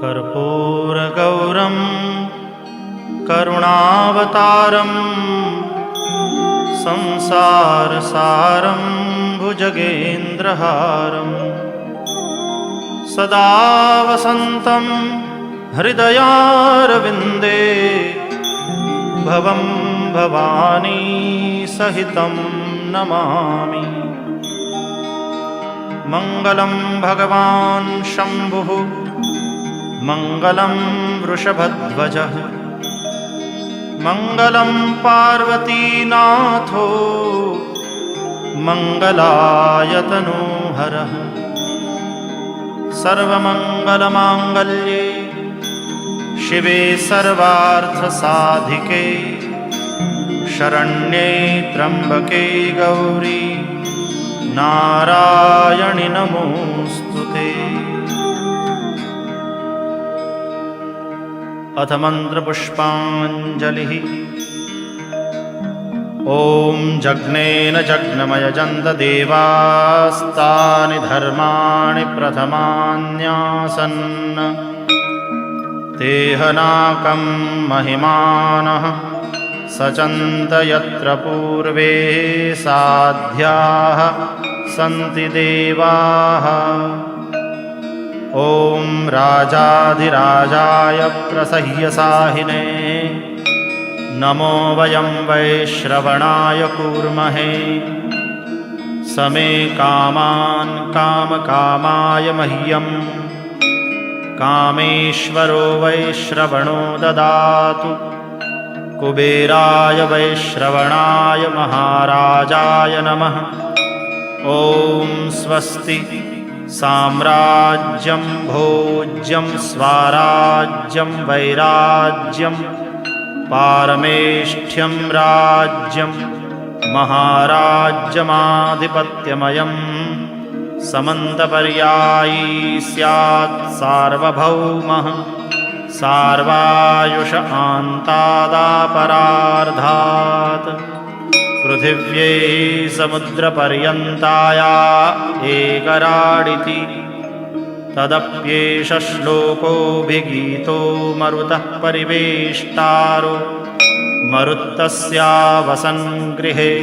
कर्पूरगौरं करुणावतारं संसारसारं भुजगेन्द्रहारं सदा वसन्तं हृदयारविन्दे भवं भवानी सहितं नमामि। मङ्गलं भगवान् शम्भुः मङ्गलं वृषभध्वजः मङ्गलं पार्वतीनाथो मङ्गलायतनोहरः। सर्वमङ्गलमाङ्गल्ये शिवे सर्वार्थसाधिके शरण्ये त्र्यम्बके गौरी नारायणि नमोऽस्तुते। अथ मन्त्रपुष्पाञ्जलिः। ॐ जग्नेन जग्नमयजन्त देवास्तानि धर्माणि प्रथमान्यासन् तेहनाकं महिमानः सचन्त यत्र पूर्वे साध्याः सन्ति देवाः। ॐ राजाधिराजाय प्रसह्यसाहिने नमो वयं वैश्रवणाय कूर्महे। समे कामान् कामकामाय मह्यं कामेश्वरो वैश्रवणो ददातु। कुबेराय वैश्रवणाय महाराजाय नमः। ॐ स्वस्ति साम्राज्यं भोज्यं स्वाराज्यं वैराज्यं पारमेष्ठ्यं राज्यं महाराज्यमाधिपत्यमयं समन्तपर्यायी स्यात् सार्वभौमः सार्वायुष आन्तादापरार्धात्। पृथिव्यै समुद्रपर्यन्ताया एकराडिति तदप्येष श्लोकोऽभिगीतो मरुतः परिवेष्टारो मरुत्तस्या वसन् गृहे।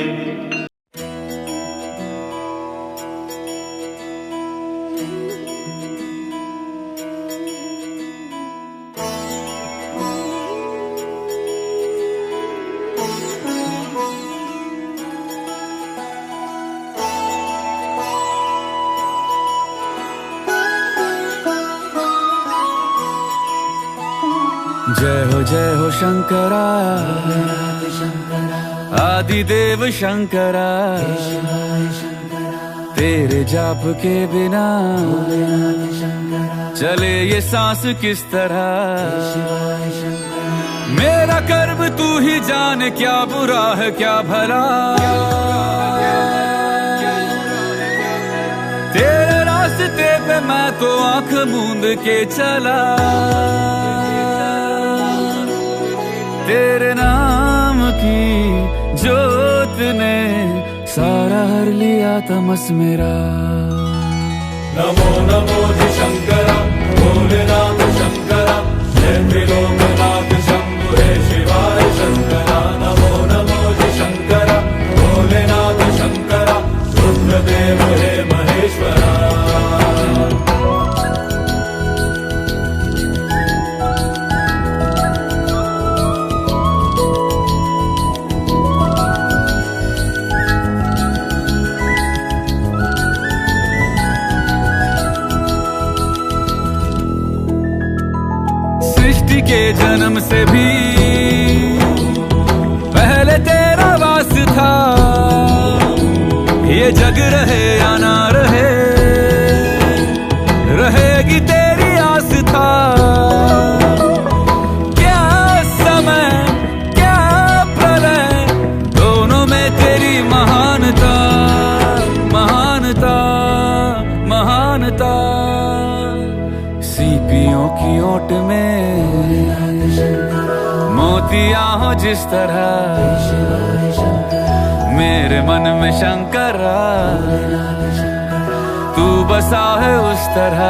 जय हो शंकरा आदिदेव शंकरा। तेरे जाप के बिना चले ये सांस किस तरह। मेरा कर्म तू ही जान क्या बुरा है क्या भला। तेरे रास्ते पे मैं तो आंख मूंद के चला। तेरे नाम की जोत ने सारा हर लिया तमस मेरा। नमो नमो जी शंकरा भोलेनाथ शंकरा जय त्रिलोकनाथ शंभु हे शिवाय शंकरा। नमो नमो जी शंकरा भोलेनाथ शंकरा रुद्रदेव हे महेश्वरा। के जन्म से भी पहले तेरा वास था। ये जग रहे या ना रहे रहेगी तेरी आस था। क्या समय क्या प्रलय दोनों में तेरी महानता महानता महानता। सीपियों की ओट में मोतिया हो जिस तरह मेरे मन में शंकरा तू बसा है उस तरह।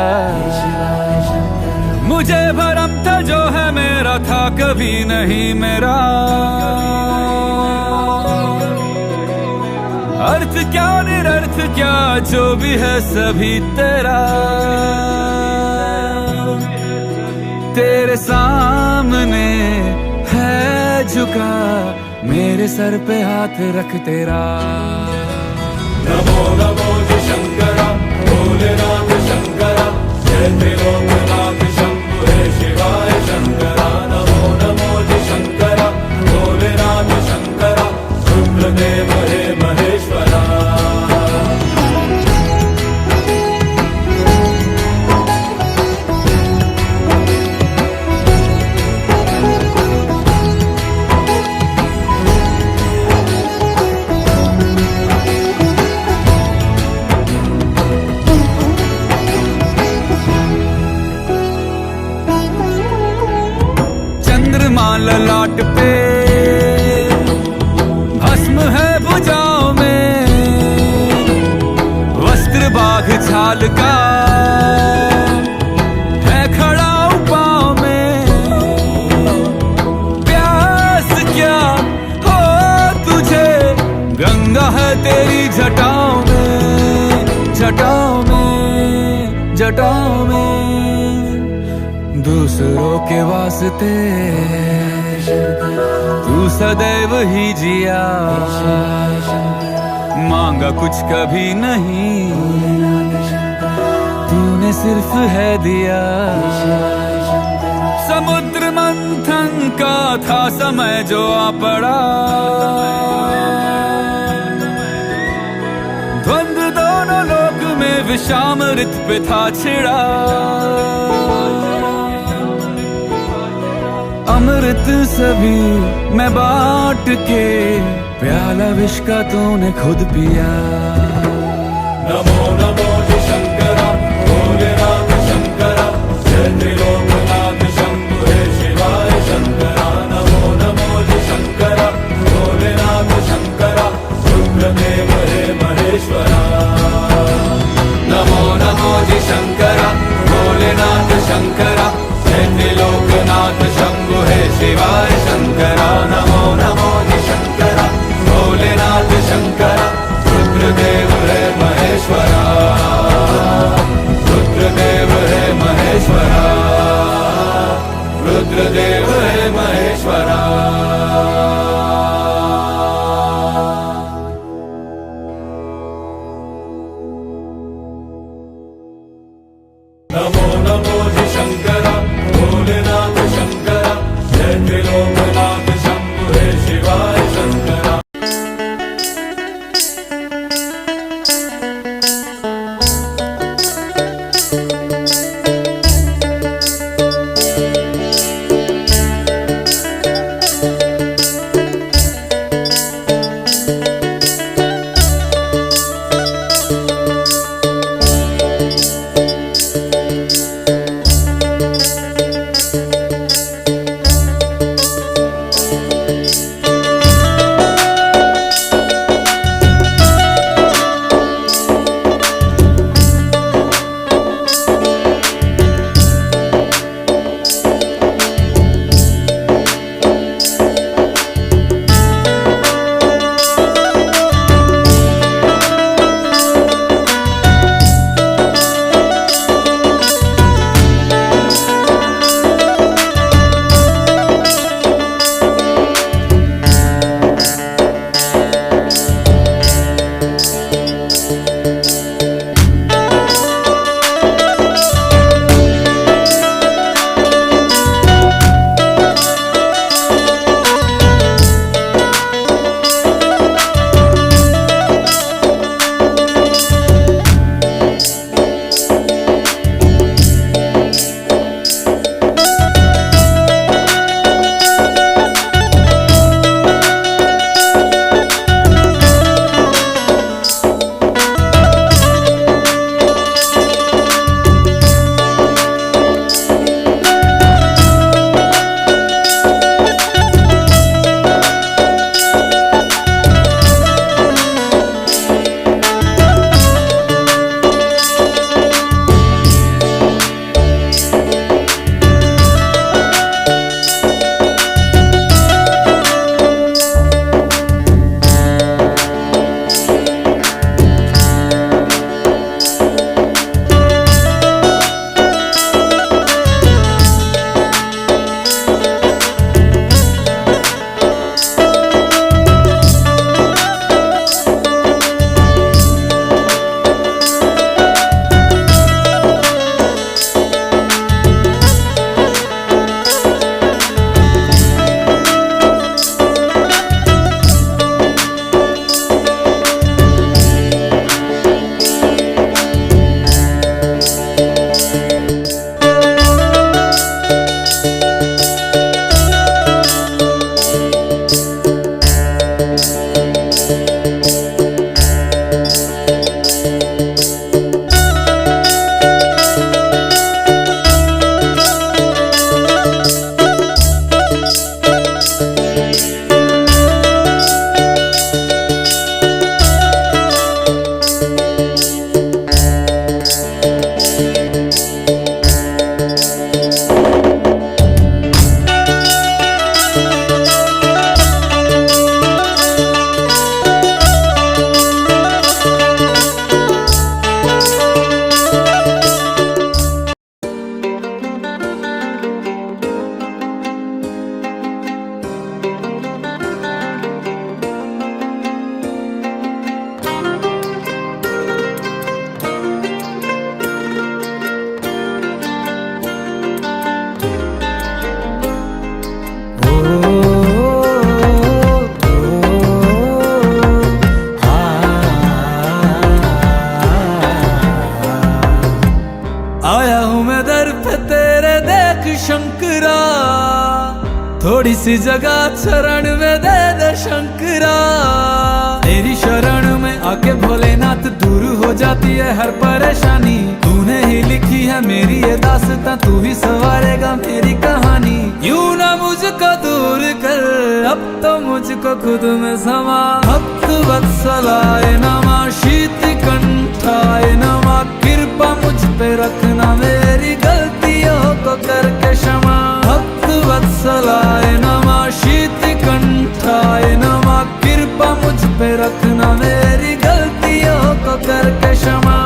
मुझे भरम था जो है मेरा था कभी नहीं मेरा। अर्थ क्या निरर्थ क्या जो भी है सभी तेरा। तेरे सामने है झुका मेरे सर पे हाथ रख तेरा। नमो नमो जी शंकरा भोलेनाथ शंकरा जय त्रिलोकनाथ शंभु हे शिवाय शंकरा। नमो नमो जी शंकरा भोलेनाथ शंकरा रुद्रदेव हे महेश्वरा। ललाट पे भस्म है भुजाओं में, वस्त्र बाघ छाल का है खड़ा पाँव में। प्यास क्या हो तुझे गंगा है तेरी जटाओं में, जटाओं में, जटाओं में। दूसरों के वास्ते तू सदैव ही जिया, मांगा कुछ कभी नहीं तूने सिर्फ है दिया। समुद्र मंथन का था समय जो आ पड़ा, द्वंद दोनों लोक में विषामृत पे था छिड़ा। अमृत सभी मैं बांट के प्याला विष का तूने खुद पिया। नमो नमो जी शंकरा भोलेनाथ शंकरा जय त्रिलोकनाथ शंभु हे शिवाय शंकरा। नमो नमो जी शंकरा भोलेनाथ शंकरा रुद्रदेव हे महेश्वरा। नमो नमो जी शंकरा भोलेनाथ शंकरा जय त्रिलोकनाथ शंभु हे शिवाय शंकरा। नमो नमो जी शंकरा भोलेनाथ शंकरा रुद्रदेव हे महेश्वरा, रुद्रदेव हे महेश्वरा, रुद्रदेव हे महेश्वरा। नमो नमो जी शंकरा भोलेनाथ शंकरा जय त्रिलोकनाथ शंभु हे शिवाय शंकरा। शंकरा, थोड़ी सी जगह शरण में दे दे शंकरा। तेरी शरण में आके भोलेनाथ दूर हो जाती है हर परेशानी। तूने ही लिखी है मेरी ये दास्तां, तू ही संवारेगा मेरी कहानी। यूं ना मुझको दूर कर, अब तो मुझको खुद में समा। भक्त वत्सलाय नमः, शीत कंठाय नमः, कृपा मुझ पे रखना, मेरी गलतियों को करके क्षमा। भक्त वत्सलाय नमः, शीत कंठाय नमः, कृपा मुझ पे रखना, मेरी गलतियों को करके क्षमा।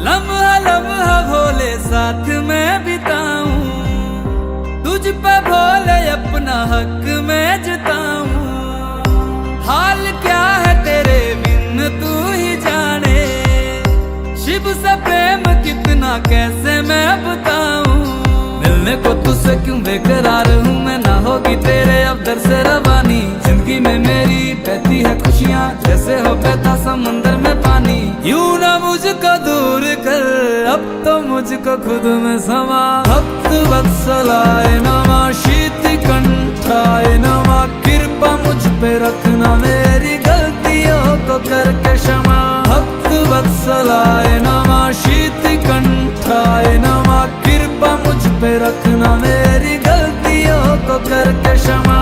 लम्हा लम्हा भोले साथ में बिताऊं, तुझ पे भोले अपना हक में जताऊं। हाल क्या है तेरे बिन तू ही जाने, शिव से प्रेम कितना कैसे मैं बताऊं। मिलने को तुझसे क्यों बेकरार हूँ मैं, ना होगी तेरे अब दर से रवानी। जिंदगी में मेरी बहती है खुशियाँ, जैसे हो बहता समंदर में पानी। यूं ना मुझको दूर कर, अब तो मुझको खुद में समा। भक्त वत्सलाय नमः, शीत कंठाय नमः, कृपा मुझ पे रखना, मेरी गलतियों को करके क्षमा। भक्त वत्सलाय नमः, शीत कंठाय नमः, कृपा मुझ पे रखना, मेरी गलतियों को करके क्षमा।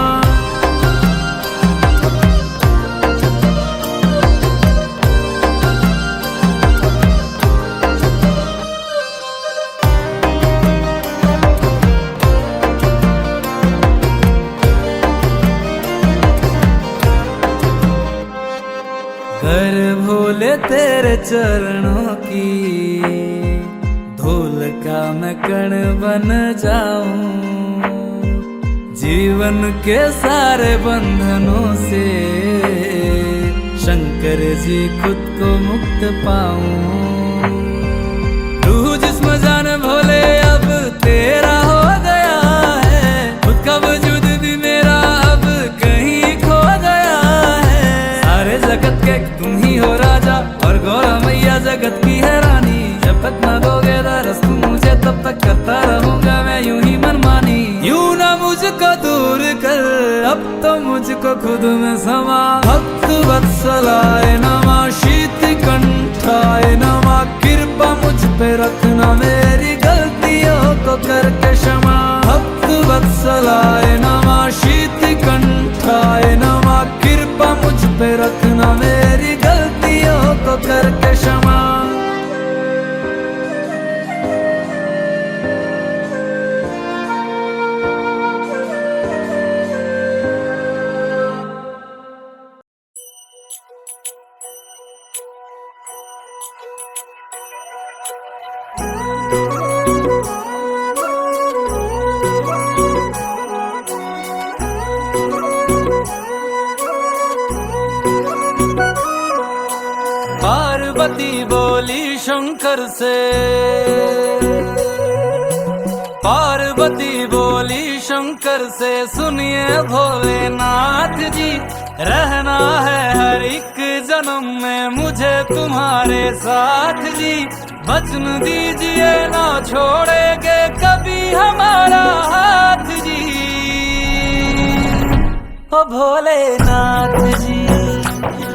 कर भोले तेरे चरणों की धूल का मैं कण बन जाऊं, जीवन के सारे बंधनों से शंकर जी खुद को मुक्त पाऊं। तू जिस्म जान भोले अब तेरा हो गया है, खुद का वजूद भी मेरा अब कहीं खो गया है। सारे जगत के तुम ही हो राजा, और गौरा मैया जगत की है रानी। जब तक न दोगे दरस तुम मुझे, तब तक करता रहूंगा मैं यूं ही मनमानी। यूं ना मुझको दूर कर, अब तो मुझको खुद में समा। भक्त वत्सलाय नमः, शीत कंठाय नमः, कृपा मुझ पे रखना, मेरी गलतियों को करके क्षमा। भक्त वत्सलाय नमः, शीत कंठाय नमः, कृपा मुझ पे रखना, मेरी गलतियों को करके क्षमा। पार्वती बोली शंकर से, पार्वती बोली शंकर से, सुनिए भोलेनाथ जी, रहना है हर एक जन्म में मुझे तुम्हारे साथ जी। वचन दीजिए ना छोड़ेंगे कभी हमारा हाथ जी। ओ भोलेनाथ जी,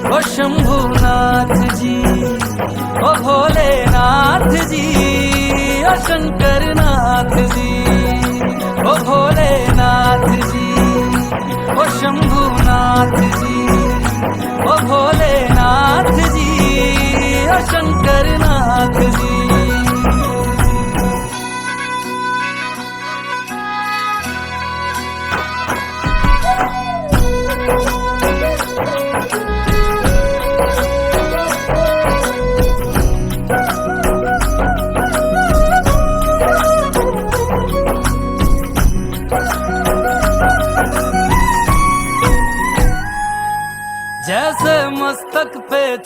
ओ शंभुनाथ जी, ओ भोलेनाथ जी, ओ शंकरनाथ जी, ओ भोलेनाथ जी, ओ शंभुनाथ जी, ओ भोलेनाथ जी, ओ शंकरनाथ जी।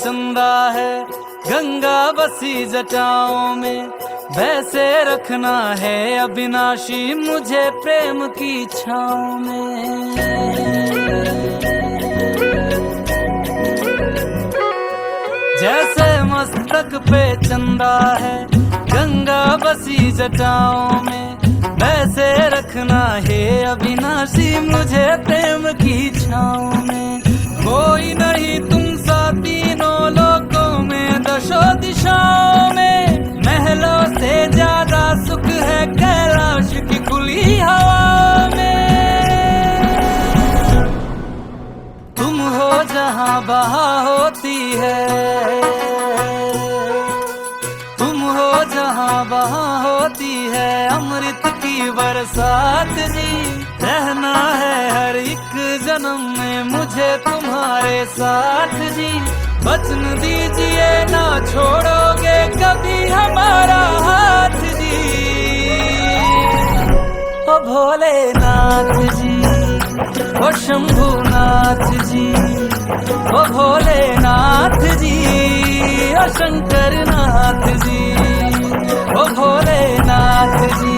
चंदा है गंगा बसी जटाओं में, वैसे रखना है अविनाशी मुझे प्रेम की छाँव में। जैसे मस्तक पे चंदा है गंगा बसी जटाओं में, वैसे रखना है अविनाशी मुझे प्रेम की छाँव में। कोई नहीं तुम सा तीनों लोकों में दशो दिशाओं में, महलों से ज्यादा सुख है कैलाश की खुली हवा में। तुम हो जहाँ बहा होती है, तुम हो जहाँ बहा होती है अमृत की बरसात जी। रहना है हर एक जन्म में मुझे तुम्हारे साथ जी। वचन दीजिए ना छोड़ोगे कभी हमारा हाथ जी। ओ भोलेनाथ जी, ओ शंभुनाथ जी, ओ भोलेनाथ जी, ओ शंकरनाथ जी, ओ भोलेनाथ जी,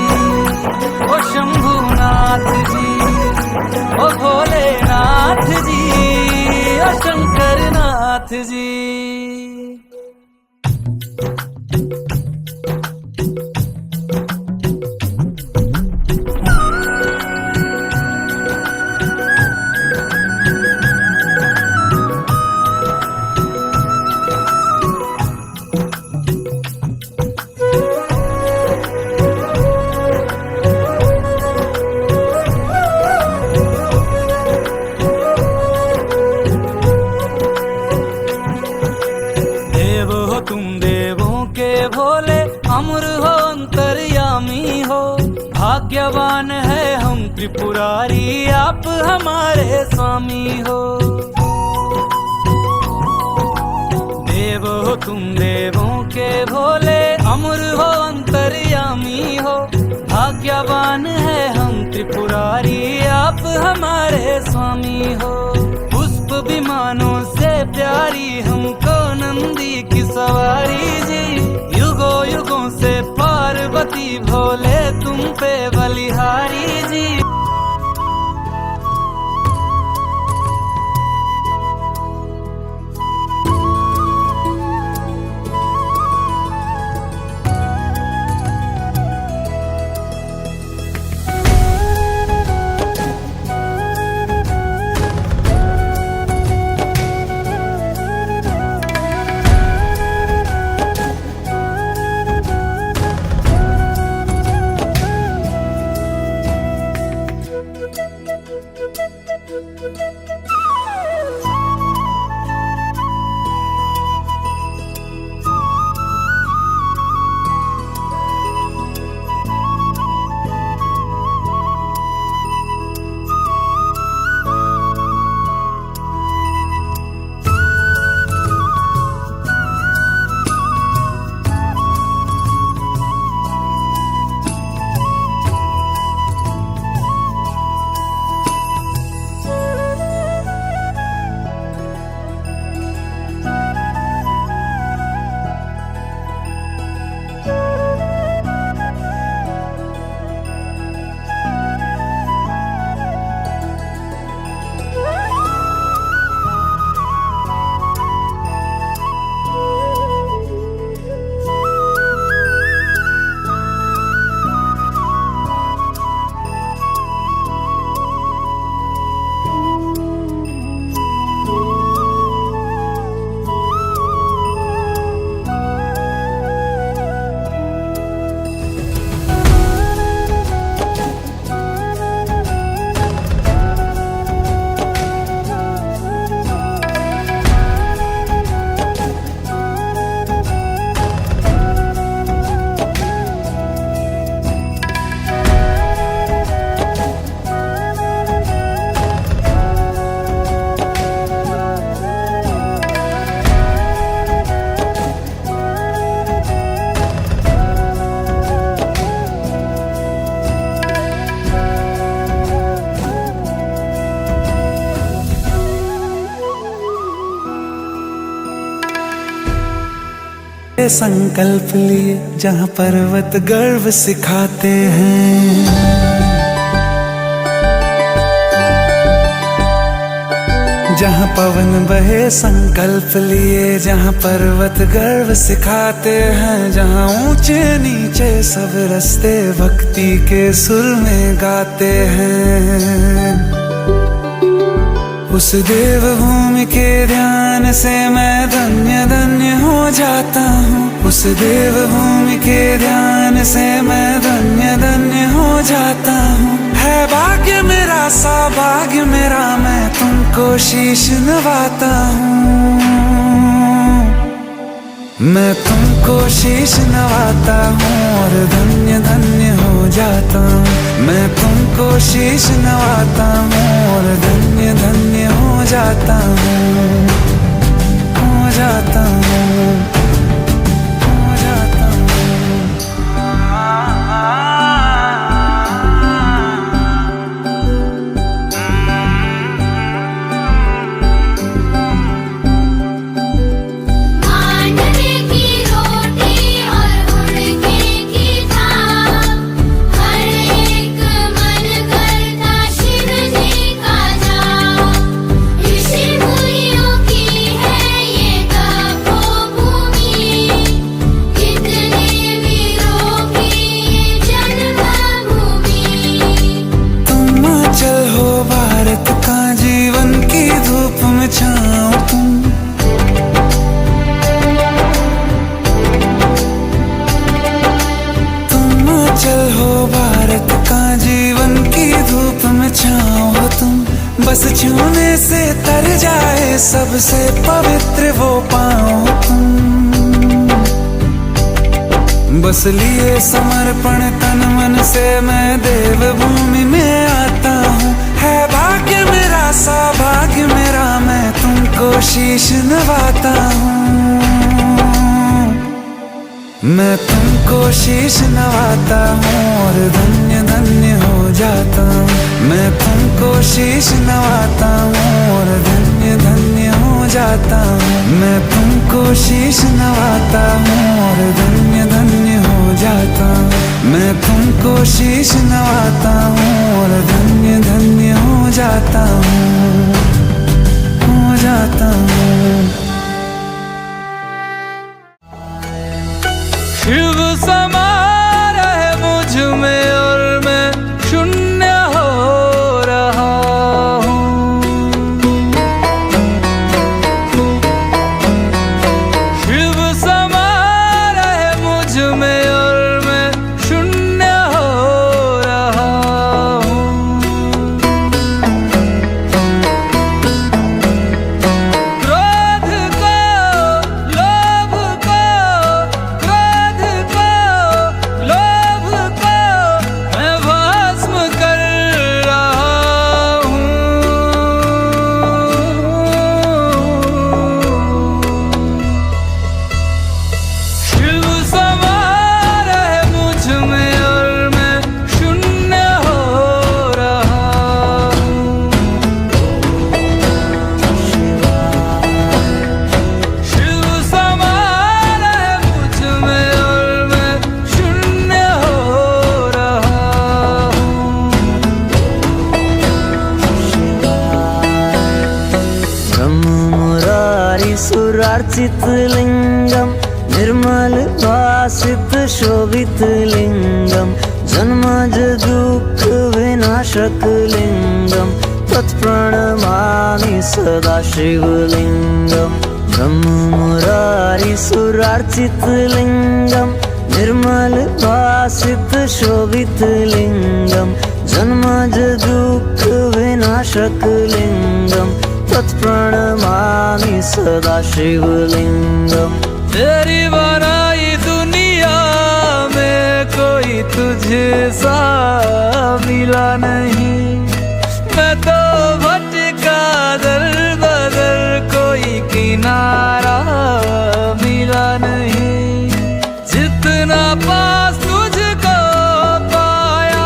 ओ शंभुनाथ जी, ओ भोलेनाथ जी, ओ शंकरनाथ जी। अमर हो अंतर्यामी हो, भाग्यवान है हम त्रिपुरारी आप हमारे स्वामी हो। देव हो तुम देवों के भोले, अमर हो अंतर्यामी हो, भाग्यवान है हम त्रिपुरारी आप हमारे स्वामी हो। पुष्प विमानों से प्यारी हमको नंदी की सवारी जी, युगों युगों से पार्वती भोले तुम पे बलिहारी जी। संकल्प लिए जहाँ पर्वत गर्व सिखाते हैं, जहाँ पवन बहे संकल्प लिए, जहाँ पर्वत गर्व सिखाते हैं, जहाँ ऊंचे नीचे सब रास्ते भक्ति के सुर में गाते हैं। उस देवभूमि के ध्यान से मैं धन्य धन्य हो जाता हूँ, उस देवभूमि के ध्यान से मैं धन्य धन्य हो जाता हूँ। है भाग्य मेरा सौभाग्य मेरा, मैं तुमको शीश नवाता हूँ, मैं तुमको शीश नवाता हूँ और धन्य धन्य हो जाता हूँ। मैं तुमको शीश नवाता हूँ और धन्य धन्य हो जाता हूँ, हो जाता हूँ, हो जाता हूँ। बस छूने से तर जाए सबसे पवित्र वो पाँव तुम, बस लिए समर्पण तन मन से मैं देवभूमि में आता हूँ। है भाग्य मेरा सौभाग्य मेरा, मैं तुमको शीश नवाता हूँ, मैं तुमको शीश नवाता हूँ और धन्य धन्य हो जाता हूँ। मैं तुमको शीश नवाता हूँ और धन्य धन्य हो जाता हूँ। मैं तुमको शीश नवाता हूँ और धन्य धन्य हो जाता हूँ। मैं तुमको शीश नवाता हूँ और धन्य धन्य हो जाता हूँ, हो जाता हूँ। शिव समा रहे मुझ में और मैं शून्य हो रहा हूँ। शिव समा रहे मुझ में और मैं शून्य हो रहा हूँ। क्रोध को लोभ को लोभ को मैं भस्म कर रहा हूँ। शिव समा रहे मुझ में और मैं शून्य हो रहा हूँ। शिव समा रहे मुझ में और मैं शून्य हो रहा हूँ। ब्रह्म मुरारी सुरार्चित लिंगम, निर्मल भासित शोभित लिंगम, जन्मज दुःख विनाशक लिंगम, तत्प्रणमामि सदा शिवलिंगम। ब्रह्म मुरारी सुरार्चित लिंगम, निर्मल भासित शोभित लिंगम, जन्मज दुःख विनाशक लिंगम, तत्प्रणमामि सदा शिवलिंगम। तेरी बनाई दुनिया में कोई तुझे सा मिला नहीं। मैं तो भटका दर बदर, कोई किनारा मिला नहीं। जितना पास तुझको पाया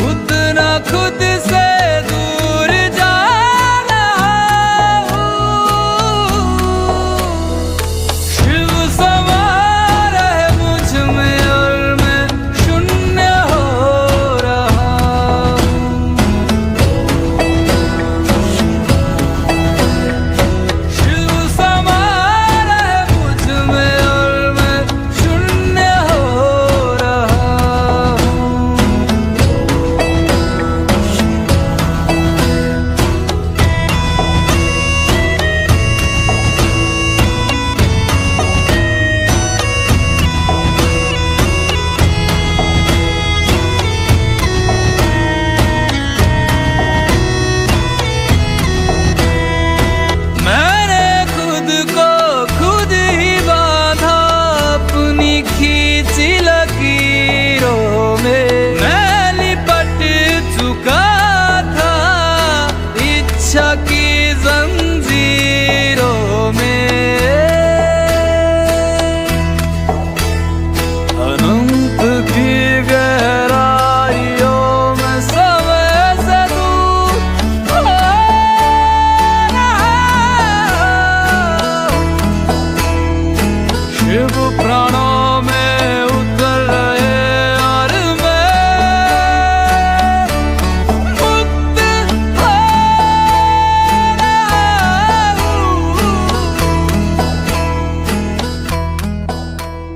उतना खुद से दूर जाना हूँ। शिव समा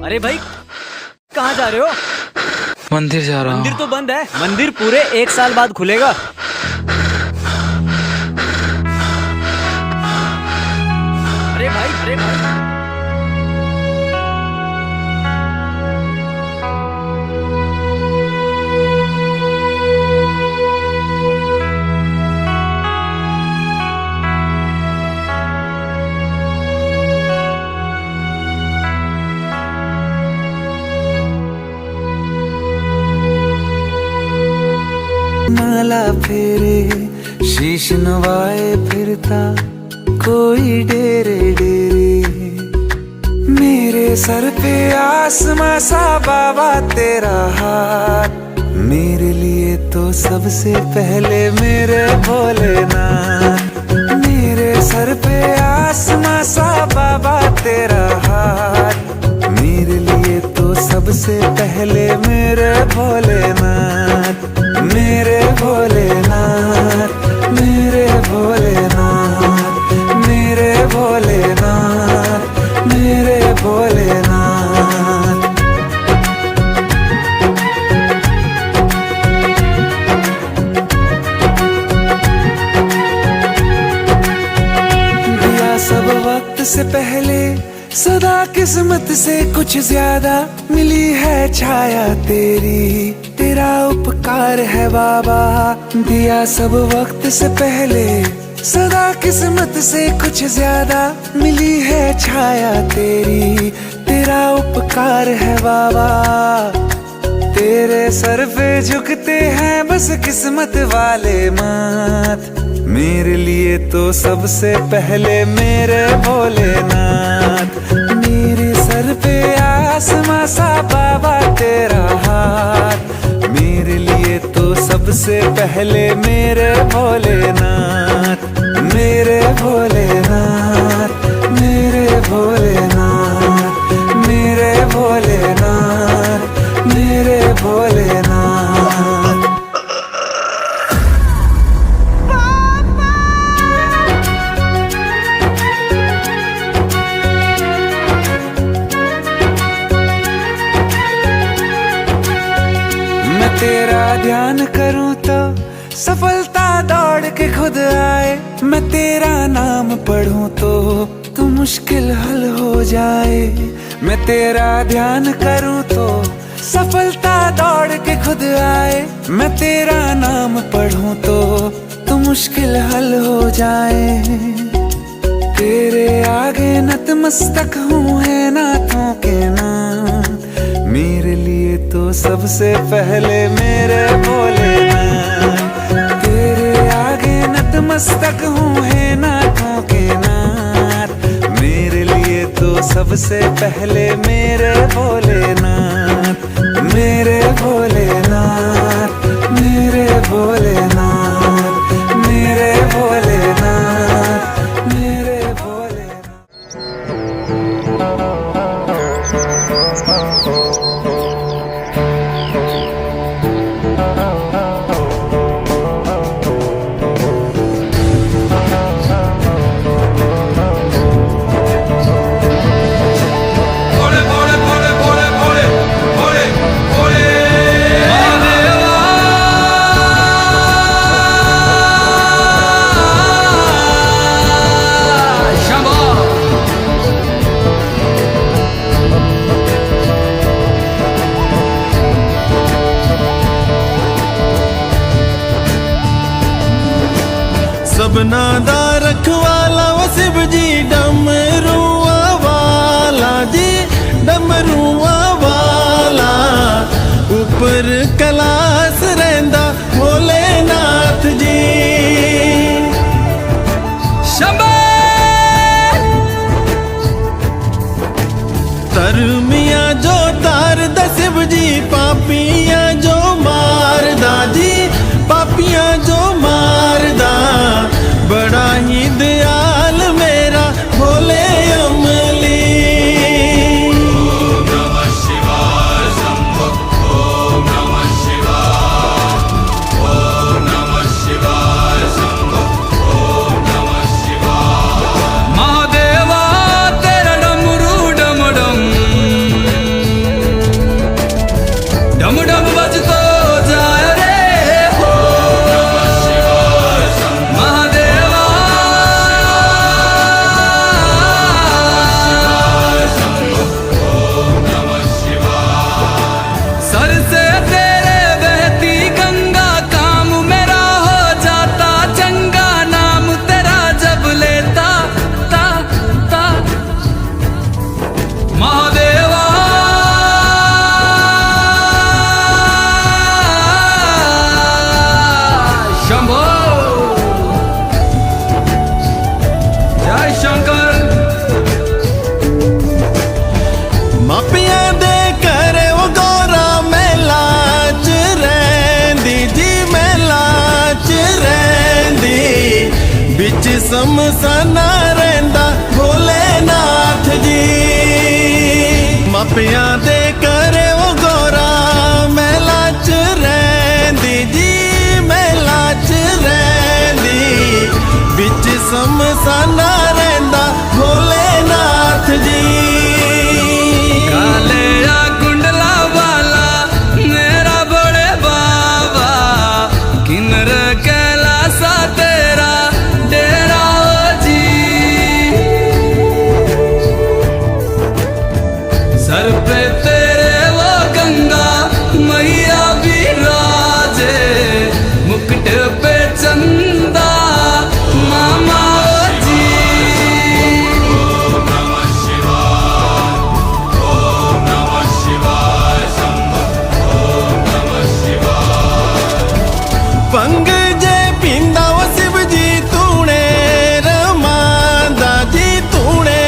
अरे भाई कहाँ जा रहे हो? मंदिर जा रहा हूँ। मंदिर तो बंद है। मंदिर पूरे 1 साल बाद खुलेगा। अरे भाई अरे भाई माला फेरे शीश नवाए फिरता कोई डेरे डेरे, मेरे सर पे आसमां सा बाबा तेरा हाथ, मेरे लिए तो सबसे पहले मेरे भोलेनाथ। मेरे सर पे आसमां सा बाबा तेरा हाथ, मेरे लिए तो सबसे पहले मेरे भोलेनाथ। मेरे भोलेनाथ मेरे भोलेनाथ मेरे भोलेनाथ मेरे भोलेनाथ। दिया सब वक्त से पहले सदा किस्मत से कुछ ज्यादा, मिली है छाया तेरी, तेरा उपकार है बाबा। दिया सब वक्त से पहले सदा किस्मत से कुछ ज्यादा, मिली है छाया तेरी, तेरा उपकार है बाबा। तेरे सर पे झुकते हैं बस किस्मत वाले माथ, मेरे लिए तो सबसे पहले मेरे भोलेनाथ। मेरे सर पे आसमां सा बाबा तेरा हाथ, मेरे लिए तो सबसे पहले मेरे भोलेनाथ। मेरे भोलेनाथ मेरे भोलेनाथ मेरे भोलेनाथ मेरे भोलेनाथ। तेरा ध्यान करूं तो सफलता दौड़ के खुद आए, मैं तेरा नाम पढ़ूं तो मुश्किल हल हो जाए। मैं तेरा ध्यान करूं तो सफलता दौड़ के खुद आए, मैं तेरा नाम पढ़ूं तो मुश्किल हल हो जाए। तेरे आगे नतमस्तक हूँ है नाथों के नाम, मेरे लिए तो सबसे पहले मेरे भोलेनाथ। तेरे आगे नतमस्तक हूँ है नाथों के नाथ, मेरे लिए तो सबसे पहले मेरे भोलेनाथ। मेरे भोलेनाथ मेरे भोलेनाथ मेरे भोलेनाथ मेरे भोलेनाथ। सबना दा रखवाला वो शिव जी डमरुआ वाला जी, डमरुआ वाला ऊपर कैलाश रहिंदा भोलेनाथ जी। शंभो तरमिया जो तार दा शिव जी, पापियां जो मारदा जी, पापियां जो मारदा, बड़ा ही दयाल मेरा भोले अमली। ओम नमः शिवाय शंभो, ओम नमः शिवाय, ओम नमः शिवाय शंभो, ओम नमः शिवाय। महादेवा तेरा डमरू डम डम, समसाना रहंदा भोलेनाथ जी। मापिया दे करे ओ गौरा महला च रहंदी जी, महला च रहंदी, बिच समसाना रहंदा भोलेनाथ जी। काले या कुंडला वाला मेरा बड़े बाबा, किन्नर कैलासा तेरा डेरा ओ जी। सर पे तेरे वो गंगा मैया विराजे, मुकुट पे चंदा मामा ओ जी। ॐ नमः शिवाय, ॐ नमः शिवाय शंभो, ॐ नमः शिवाय। पंग जे पींदा वो शिव जी तूने रमांदा जी, तूने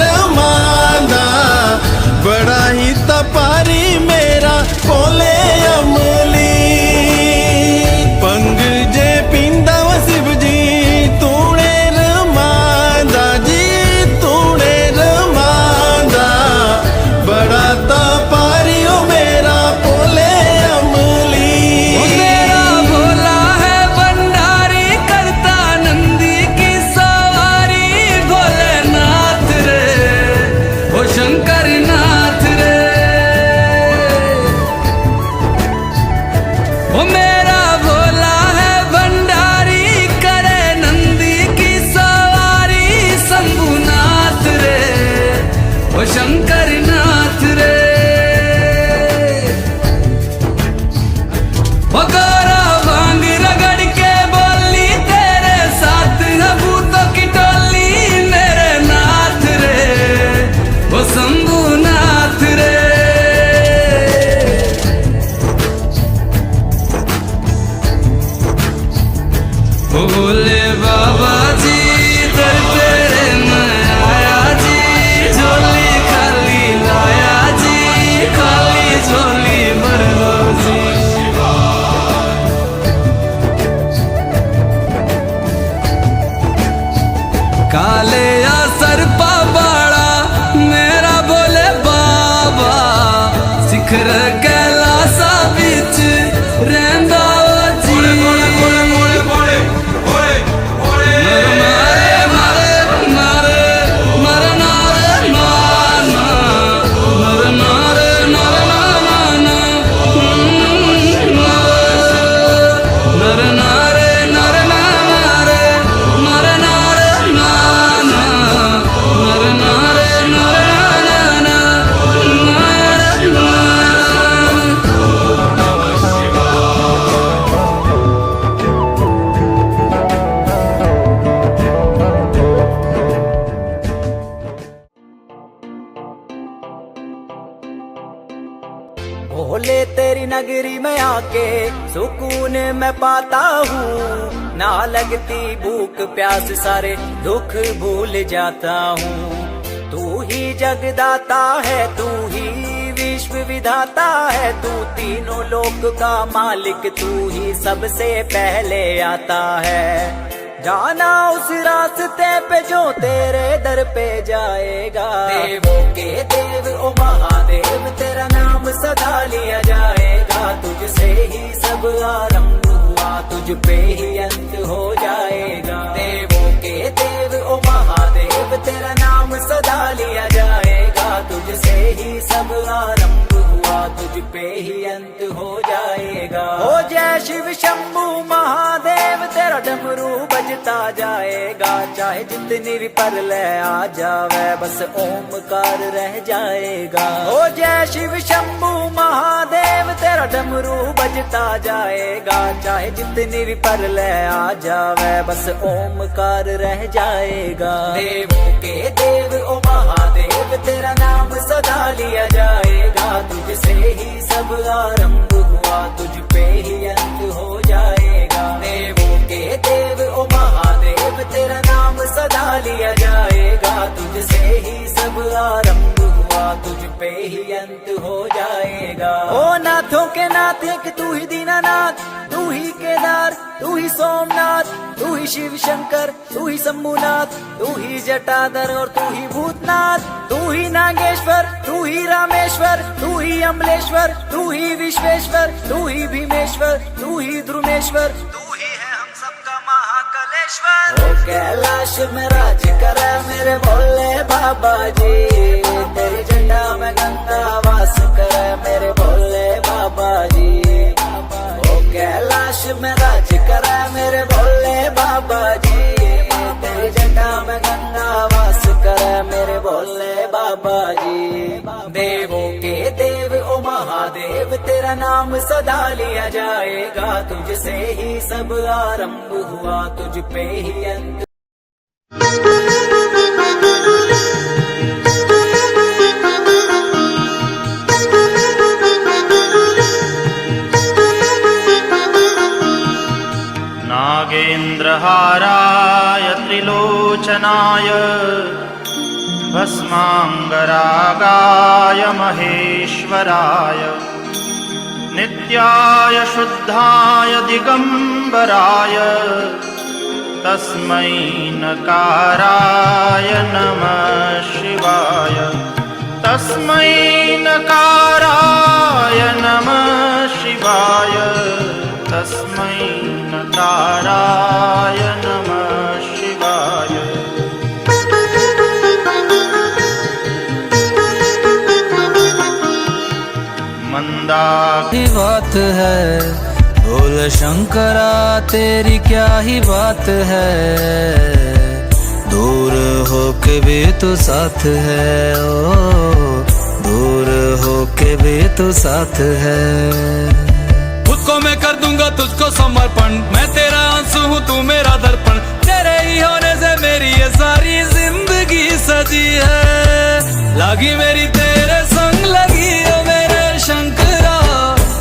रमांदा, बड़ा ही तपारी मेरा भोले अमली। पंग जे पींदा वो शिव जी तूने रमांदा जी, तूने रमांदा, बड़ा तपारी ओ मेरा भोले अमली। ओ मेरा भोला है भंडारी, करता नंदी की सवारी, भोलेनाथ रे ओ शंकर नाथ रे। ओ मेरा भोला है भंडारी, करे नंदी की सवारी, शंभुनाथ रे ओ शंकर नाथ रे। ओ गौरा भांग रगड़ के बोली, तेरे साथ है भूतों की टोली, मेरे नाथ रे ओ शंभुनाथ रे। ओ भोले बाबा जी दर तेरे मैं आया जी, झोली खाली लाया जी, खाली झोली भर लो जी। काले या सरपा बाड़ा मेरा भोले बाबा, शिखर कैलासा बिच रहंदा ओ जी। मारे मारे मारे मारे नारे नाना, मारे नारे नारे नाना, नारे नारे नारे नारे, मारे नारे नाना, नारे नारे नारे नाना, नारे नाना। भोले तेरी नगरी में आके सुकून मैं पाता हूँ, ना लगती भूख प्यास सारे दुख भूल जाता हूँ। तू ही जगदाता है, तू ही विश्व विधाता है, तू तीनों लोक का मालिक, तू ही सबसे पहले आता है। जाना उस रास्ते पे जो तेरे दर पे जाएगा, देवों के देव ओ महादेव, तेरा नाम सदा लिया जाएगा। तुझसे ही सब आरंभ हुआ, तुझ पे ही अंत हो जाएगा। देवों के देव ओ महादेव, तेरा नाम सदा लिया जाएगा। तुझसे ही सब आरंभ हुआ, तुझ पे ही अंत हो जाएगा। हो जय शिव शंभू महादेव, तेरा डमरू बजता जाएगा। चाहे जितनी भी परलय आ जावे, बस ओमकार रह जाएगा। हो जय शिव शंभू महादेव, तेरा डमरू बजता जाएगा। चाहे जितनी भी परलय आ जावे, बस ओमकार रह जाएगा। देवों के देव ओ महादेव, तेरा नाम सदा लिया जाएगा। तुझसे ही सब आरंभ हुआ, तुझ पे ही अंत हो जाएगा। देवों के देव ओ महादेव, तेरा नाम सदा लिया जाएगा। तुझसे ही सब आरंभ हुआ, तुझ पे ही अंत हो जाएगा। ओ नाथों के नाथ एक तू ही दीनानाथ, तू तू ही केदार, तू ही सोमनाथ, तू ही शिव शंकर, तू ही शंभुनाथ, तू ही जटाधर और तू ही भूतनाथ, तू ही नागेश्वर, तू ही रामेश्वर, तू ही अमलेश्वर, तू ही विश्वेश्वर, तू ही भीमेश्वर, तू ही ध्रुमेश्वर, तू ही है हम सबका महाकालेश्वर। ओ कैलाश में राज करे मेरे भोले बाबा जी, तेरी जटा में गंगा वास करे मेरे भोले बाबा जी। ओ कैलाश में राज करे मेरे भोले बाबा जी, तेरी जटा में गंगा वास करे मेरे भोले बाबा जी। देवों के देव ओ महादेव, तेरा नाम सदा लिया जाएगा, तुझसे ही सब आरंभ हुआ, तुझ पे ही अंत। नागेन्द्रहाराय त्रिलोचनाय भस्माङ्गरागाय महेश्वराय नित्याय शुद्धाय दिगम्बराय तस्मै नकाराय नमः शिवाय, तस्मै नकाराय नमः शिवाय, तस्मै नकाराय नमः शिवाय। मंदा की बात है बोल शंकरा, तेरी क्या ही बात है, दूर होके भी तो साथ है, ओ दूर होके भी तो साथ है। उसको मैं कर दूंगा तुझको समर्पण, मैं तेरा आंसू हूँ तू मेरा दर्पण, तेरे ही होने से मेरी ये सारी जिंदगी सजी है। लागी मेरी तेरे संग लगी ओ मेरे शंकरा,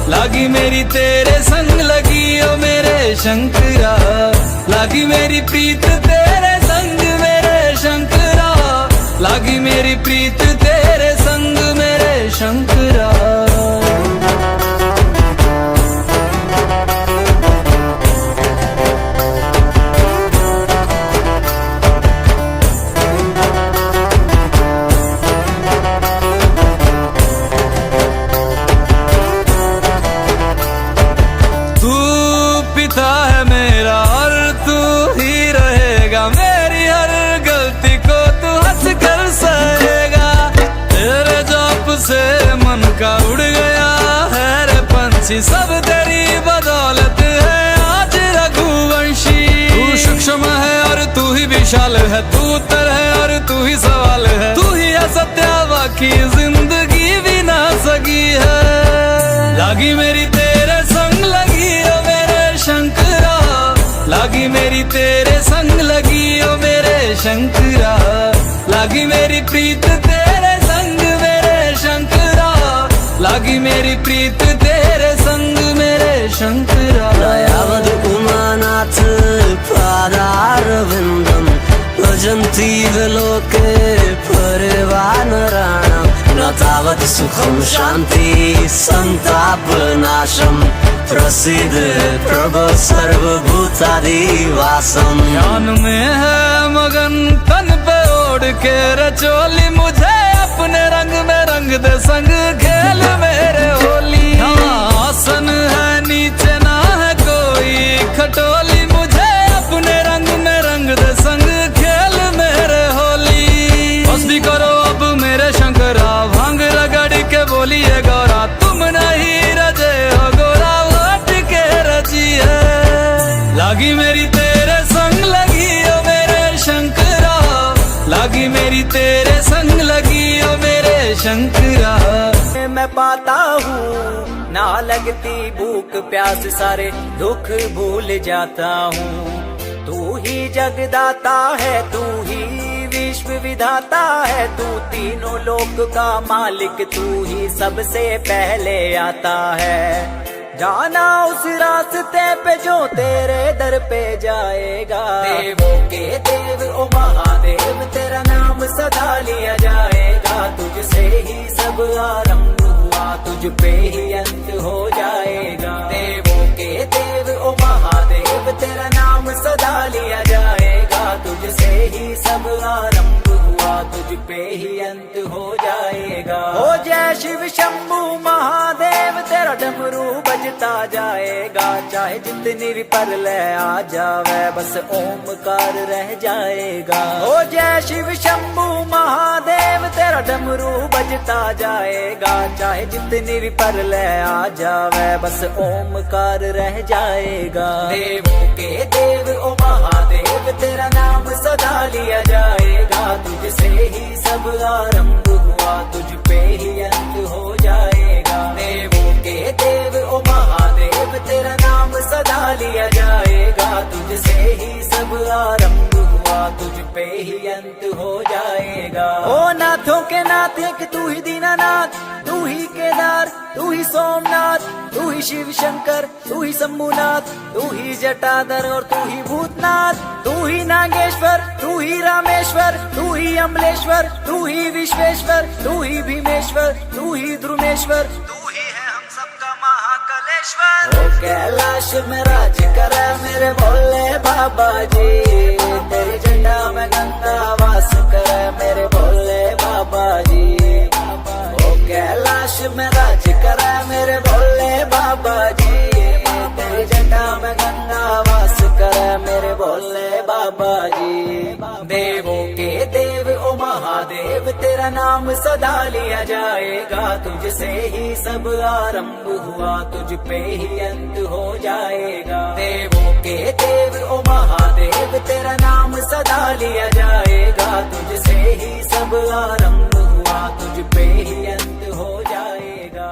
लागी मेरी तेरे संग लगी ओ मेरे शंकरा, लागी मेरी प्रीत तेरे संग मेरे शंकरा, लागी मेरी प्रीत तेरे संग मेरे शंकरा। का उड़ गया है रे पंछी, सब तेरी बदौलत है आज रघुवंशी। तू सूक्ष्म है और तू ही विशाल है, तू उत्तर है और तू ही सवाल है, तू ही है सत्य बाकी जिंदगी भी ना सकी है। लागी मेरी तेरे संग लगी ओ मेरे शंकरा, लागी मेरी तेरे संग लगी ओ मेरे शंकरा, लागी मेरी प्रीत तेरे संग मेरे शंकरा, लागी मेरी प्रीत तेरे संग मेरे शंकरा। दयावद उमानाथ पादारविन्दं भजन्ति विलोके परिवानराणां, न तावत् सुखं शान्ति संतापनाशं, प्रसीद प्रभो सर्वभूतादिवासं। ध्यान में है मगन तन पे ओढ़ के रचोली, मुझे अपने रंग में रंग दे संग खेल मेरे होली। आसन है नीचे ना है कोई खटोली, मुझे अपने रंग में रंग दे संग खेल मेरे होली। बस भी करो अब मेरे शंकरा, भांग रगड़ के बोलिए गौरा, तुम नहीं रजे हो गोरा हट के रजी है। लागी मेरी तेरे संग लगी ओ मेरे शंकरा, लागी मेरी तेरे संग लगी ओ मेरे शंकरा। मैं पाता हूँ ना लगती भूख प्यास, सारे दुख भूल जाता हूँ। तू ही जगदाता है, तू ही विश्व विधाता है, तू तीनों लोक का मालिक, तू ही सबसे पहले आता है। जाना उस रास्ते पे जो तेरे दर पे जाएगा, देवों के देव ओ महादेव, तेरा नाम सदा लिया जाएगा, तुझसे ही सब आरंभ हुआ, तुझ पे ही अंत हो जाएगा। देवों के देव तेरा नाम सदा लिया जाएगा, तुझसे ही सब आरंभ हुआ, तुझ पे ही अंत हो जाएगा। हो जय शिव शंभू महादेव, तेरा डमरू बजता जाएगा, चाहे जितनी भी परलय आ जावे बस ओमकार रह जाएगा। हो जय शिव शंभू महादेव, तेरा डमरू बजता जाएगा, चाहे जितनी भी परलय आ जावे बस ओमकार रह जाएगा। देवों के देव ओ महादेव, तेरा नाम सदा लिया जाएगा, तुझसे ही सब आरंभ हुआ, तुझ पे ही अंत हो जाएगा। देवों के देव ओ महादेव, तेरा नाम सदा लिया जाएगा, तुझसे ही सब आरंभ हुआ, तुझ पे ही अंत हो जाएगा। ओ नाथों के नाथ एक तू ही दीनानाथ, तू ही केदार, तू ही सोमनाथ, तू ही शिव शंकर, तू ही शंभुनाथ, तू ही जटाधर और तू ही भूतनाथ, तू ही नागेश्वर, तू ही रामेश्वर, तू ही अमलेश्वर, तू ही विश्वेश्वर, तू ही भीमेश्वर, तू ही ध्रुमेश्वर, तू ही है हम सबका महाकालेश्वर। ओ कैलाश में राज करे मेरे भोले बाबा जी, तेरे झंडा में गंगा वास करे मेरे भोले बाबा जी। ओ कैलाश में राज करे मेरे भोले बाबा जी, तेरे झंडा में गंगा वास करे मेरे भोले बाबा जी। देवों के देव ओ महादेव, तेरा नाम सदा लिया जाएगा, तुझसे ही सब आरंभ हुआ, तुझ पे ही अंत हो जाएगा। देवों के देव ओ महादेव, तेरा नाम सदा लिया जाएगा, तुझसे ही सब आरंभ हुआ, तुझ पे ही अंत हो जाएगा।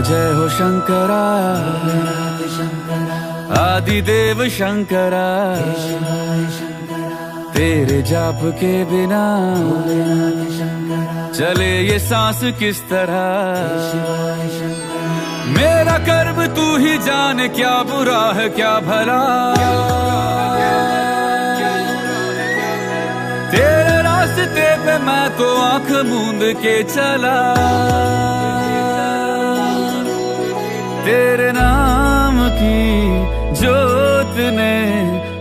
जय हो शंकरा, आदिदेव शंकरा, तेरे जाप के बिना चले ये सांस किस तरह। मेरा कर्म तू ही जाने, क्या बुरा है क्या भला, तेरे रास्ते पे मैं तो आंख मूंद के चला, तेरे नाम की जोत ने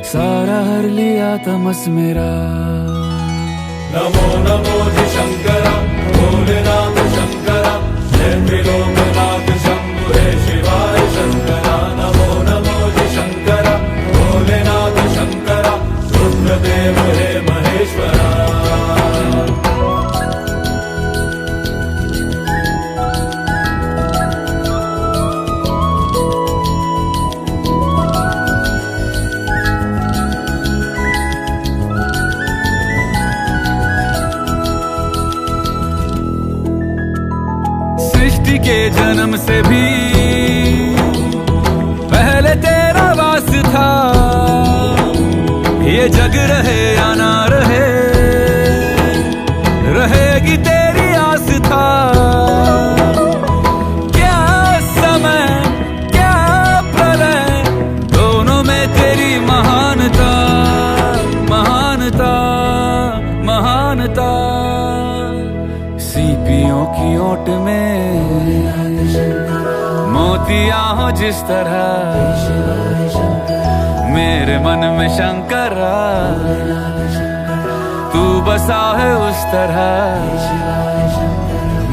सारा हर लिया तमस मेरा। नमो नमो जी शंकरा, भोलेनाथ शंकरा, जय त्रिलोकनाथ शंभु हे शिवाय शंकरा। नमो नमो जी शंकरा, भोलेनाथ शंकरा, रुद्रदेव हे महेश्वरा। के जन्म से भी पहले तेरा वास था, ये जग रहे या ना रहे, रहेगी तेरी आस था। क्या समय क्या प्रलय, दोनों में तेरी महानता, महानता, महानता। सीपियों की ओट में मोतिया हो जिस तरह, मेरे मन में शंकरा तू बसा है उस तरह।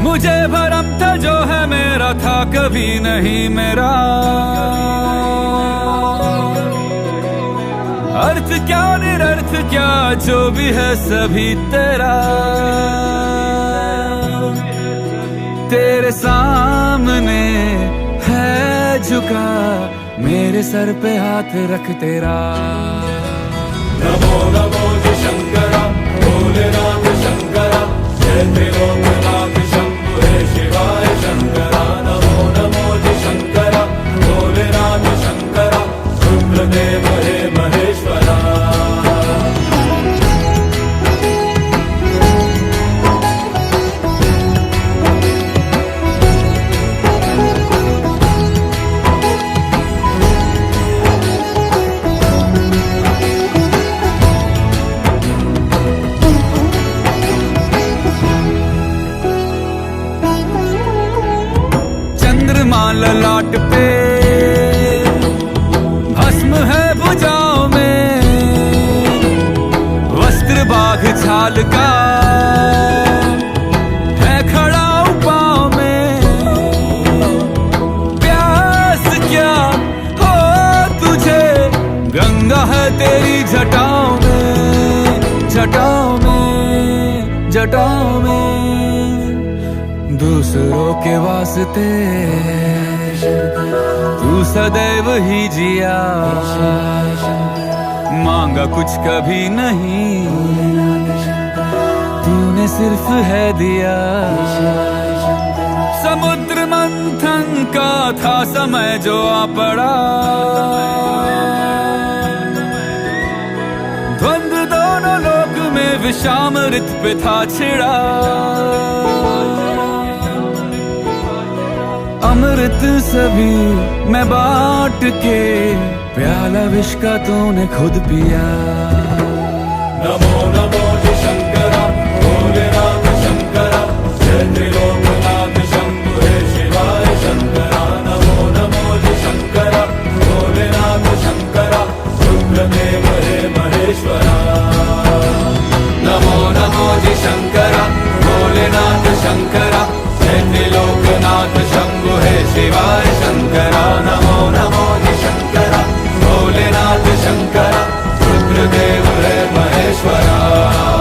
मुझे भरम था जो है मेरा था कभी नहीं मेरा, अर्थ क्या निरर्थ क्या जो भी है सभी तेरा। तेरे सामने है झुका मेरे सर पे हाथ रख तेरा। नमो नमो जी शंकरा, भोलेनाथ शंकरा, जय त्रिलोकनाथ शंभु हे शिवाय शंकरा। नमो नमो जी शंकरा, भोलेनाथ शंकरा, रुद्रदेव हे महेश्वरा। है तेरी जटाओं में, जटाओं में, जटाओं में। दूसरों के वास्ते तू सदैव ही जिया, मांगा कुछ कभी नहीं, तूने सिर्फ है दिया। समुद्र मंथन का था समय जो आ पड़ा, द्वंद दोनों लोक में विषामृत पे था छिड़ा। अमृत सभी मैं बांट के, प्याला विष का तूने खुद पिया। नमो नमो जय शंकरा भोलेनाथ शंकरा, जय त्रिलोकनाथ शंभु हे शिवाय शंकरा। नमो नमो जय शंकरा भोलेनाथ शंकरा, रुद्रदेव हे महेश्वरा। नमो नमो जय शंकरा भोलेनाथ शंकरा, जय त्रिलोकनाथ शंभु हे शिवाय शंकरा। नमो नमो जय शंकरा भोलेनाथ शंकरा, रुद्रदेव हे महेश्वरा।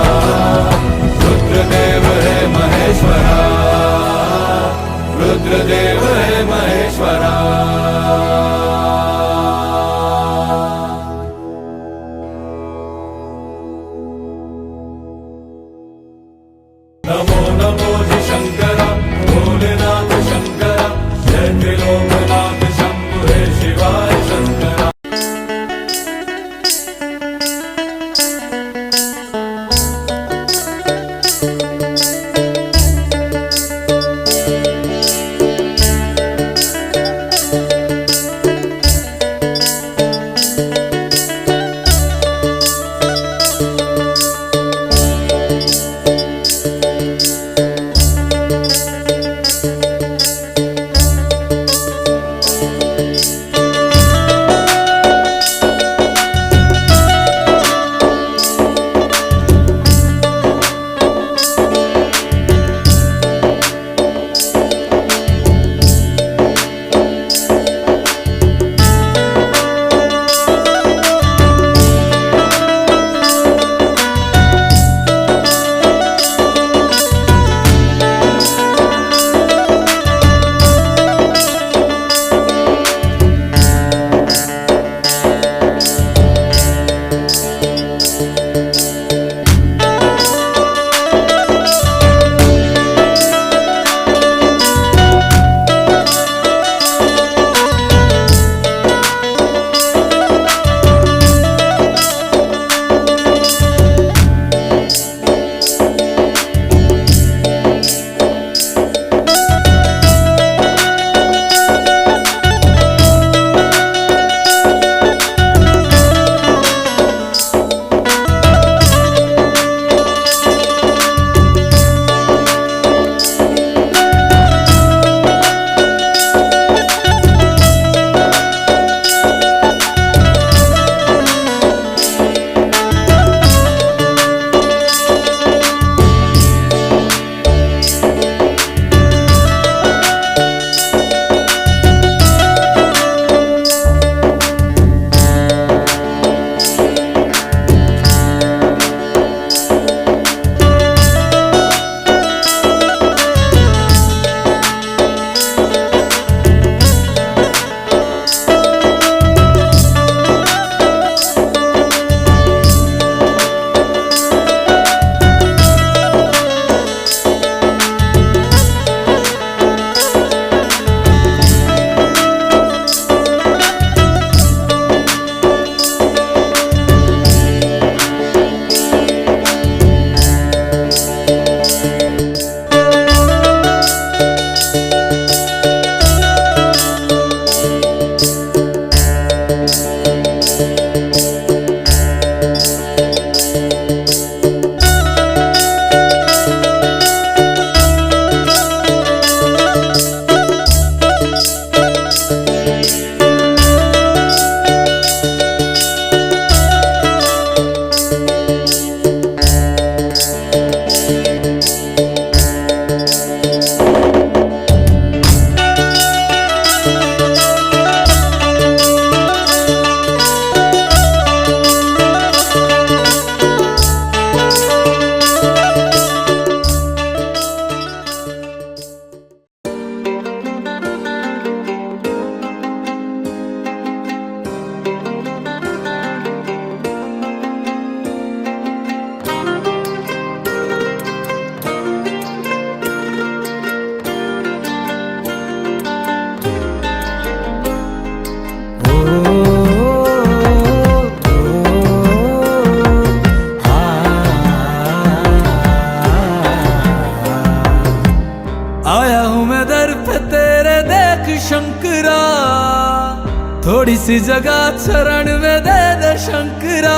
सी जगह शरण में दे दे शंकरा।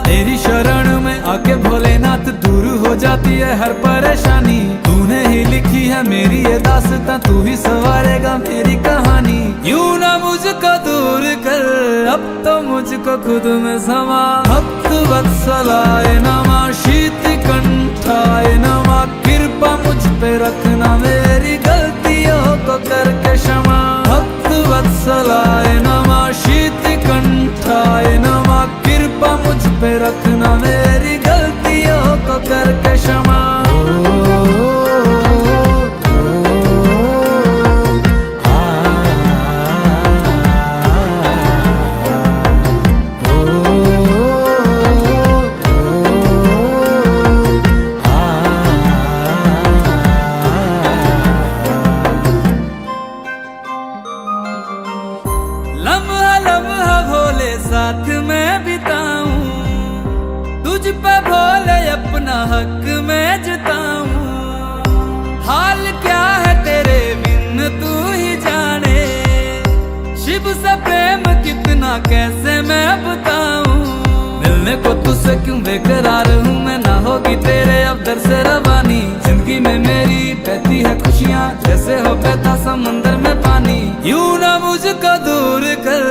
तेरी शरण में आके भोलेनाथ दूर हो जाती है हर परेशानी। तूने ही लिखी है मेरी ये दास्तां, तू ही संवारेगा मेरी कहानी। यूं ना मुझको दूर कर, अब तो मुझको खुद में समा। भक्त वत्सलाय नमः, शीत कंठाय नमः, कृपा मुझ पे रखना, मेरी गलतियों को करके क्षमा। भक्त वत्सलाय नमः, शीत कंठाय नमः, कृपा मुझ पे रखना, मेरी गलतियों को करके क्षमा। लम्हा लम्हा भोले साथ में बिताऊं, तुझ पे भोले अपना हक में जताऊं। हाल क्या है तेरे बिन तू ही जाने, शिव से प्रेम कितना कैसे मैं बताऊं। मिलने को तुझसे क्यों बेकरार हूँ मैं, ना होगी तेरे अब दर से रवानी। जिंदगी में मेरी बहती है खुशियाँ, जैसे हो बहता समंदर में पानी। यूं ना मुझको दूर कर,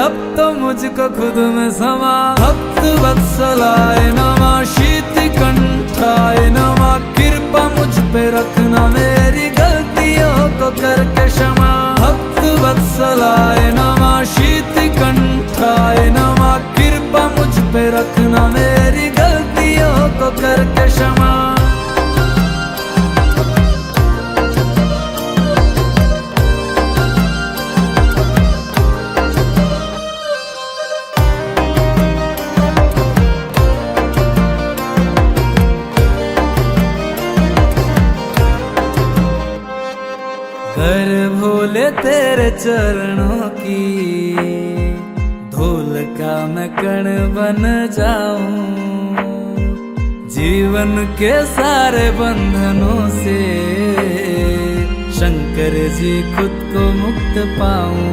अब तो मुझको खुद में समा। भक्त वत्सलाय नमः, शीत कंठाय नमः, कृपा मुझ पे रखना, मेरी गलतियों को करके क्षमा। भक्त वत्सलाय नमः, शीत कंठाय नमः, कृपा मुझ पे रखना, मेरी गलतियों को करके क्षमा। कर भोले तेरे चरणों की धूल का मैं कण बन जाऊं, जीवन के सारे बंधनों से शंकर जी खुद को मुक्त पाऊं।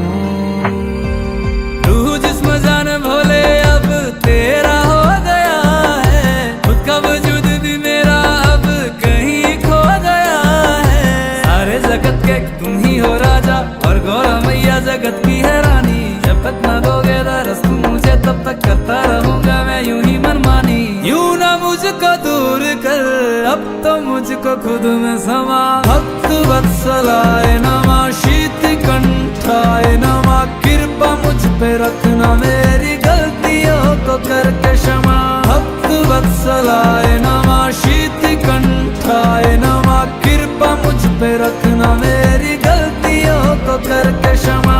रूह जिस्म जान भोले अब तेरा हो गया है, खुद का वजूद भी मेरा अब कहीं खो गया है। सारे जगत के तुम ही हो राजा, और गौरा मैया जगत की है रानी। जब तक ना दोगे दरस तुम मुझे, तब तक करता रहूंगा मैं यूं ही मनमानी। यूं ना मुझको दूर कर, अब तो मुझको खुद में समा। भक्त वत्सलाय नमः, शीत कंठाय नमः, कृपा मुझ पे रखना, मेरी गलतियों को करके क्षमा। भक्त वत्सलाय नमः, शीत कंठाय नमः, कृपा मुझ पे रखना, मेरी गलतियों को करके क्षमा।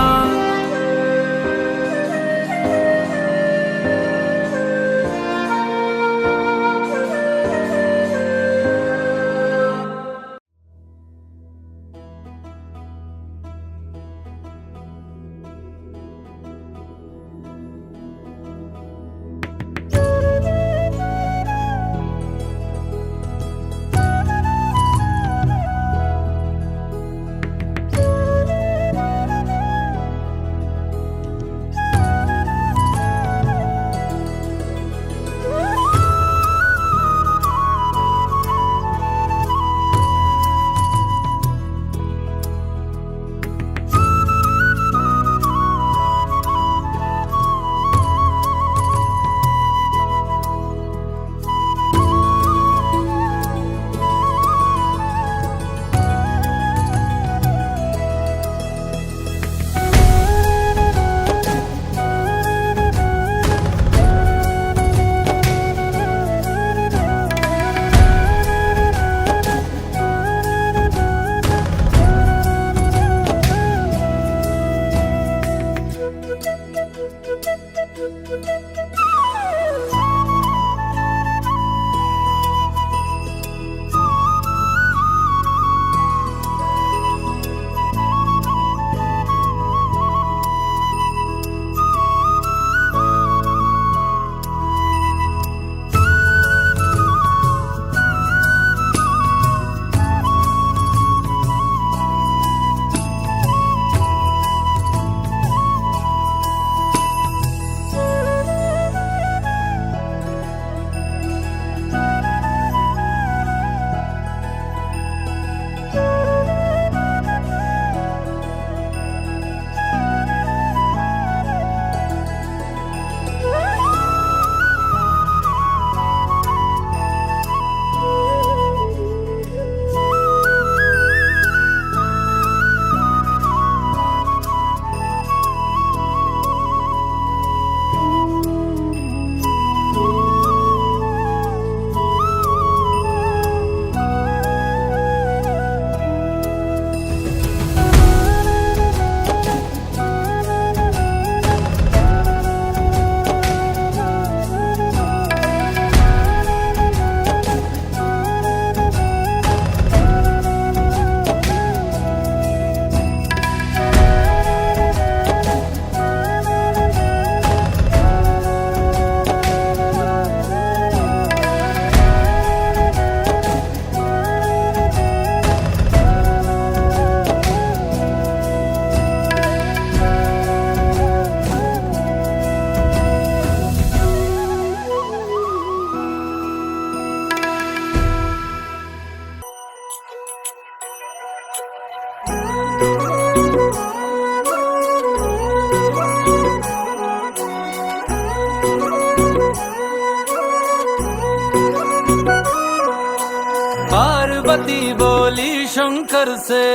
शंकर से।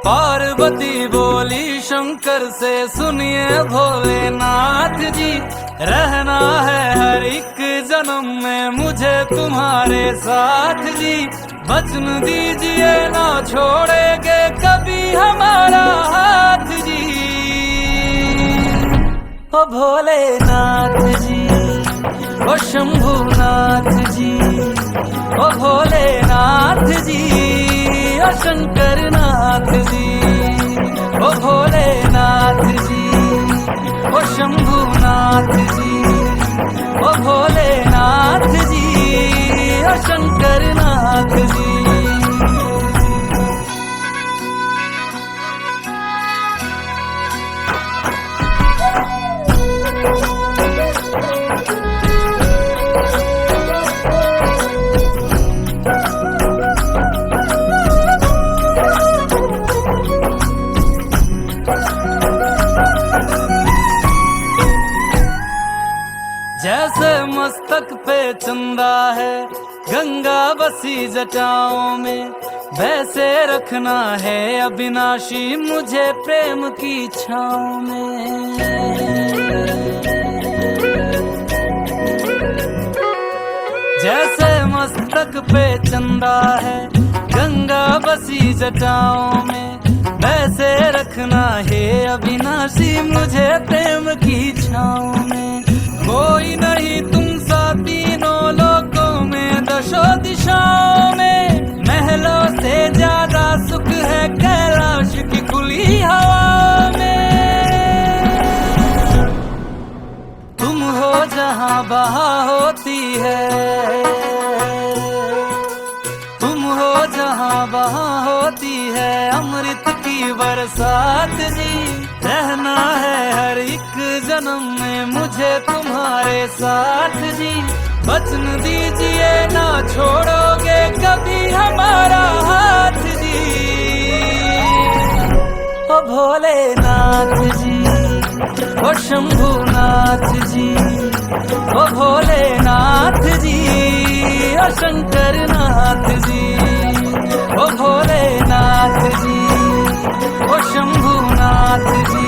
पार्वती बोली शंकर से, सुनिए भोलेनाथ जी, रहना है हर एक जन्म में मुझे तुम्हारे साथ जी। वचन दीजिए ना छोड़ेंगे कभी हमारा हाथ जी। ओ भोलेनाथ जी, ओ शंभुनाथ जी, ओ भोलेनाथ जी, ओ शंकरनाथ जी, ओ भोलेनाथ जी, ओ शंभुनाथ जी, ओ भोलेनाथ जी, ओ शंकरनाथ जी। जैसे मस्तक पे चंदा है गंगा बसी जटाओं में, वैसे रखना है अविनाशी मुझे प्रेम की छाँव में। जैसे मस्तक पे चंदा है गंगा बसी जटाओं में, वैसे रखना है अविनाशी मुझे प्रेम की छाँव में। कोई नहीं तुम सा तीनों लोकों में दशों दिशाओं में, महलों से ज्यादा सुख है कैलाश की खुली हवा में। तुम हो जहाँ बहा होती है, तुम हो जहाँ बहा होती है अमृत की बरसात जी। रहना है हर एक जन्म में मुझे तुम्हारे साथ जी। वचन दीजिए ना छोड़ोगे कभी हमारा हाथ जी। ओ भोलेनाथ जी, ओ शंभुनाथ जी, ओ भोलेनाथ जी, ओ शंकरनाथ जी, ओ भोलेनाथ जी, ओ शंभुनाथ जी,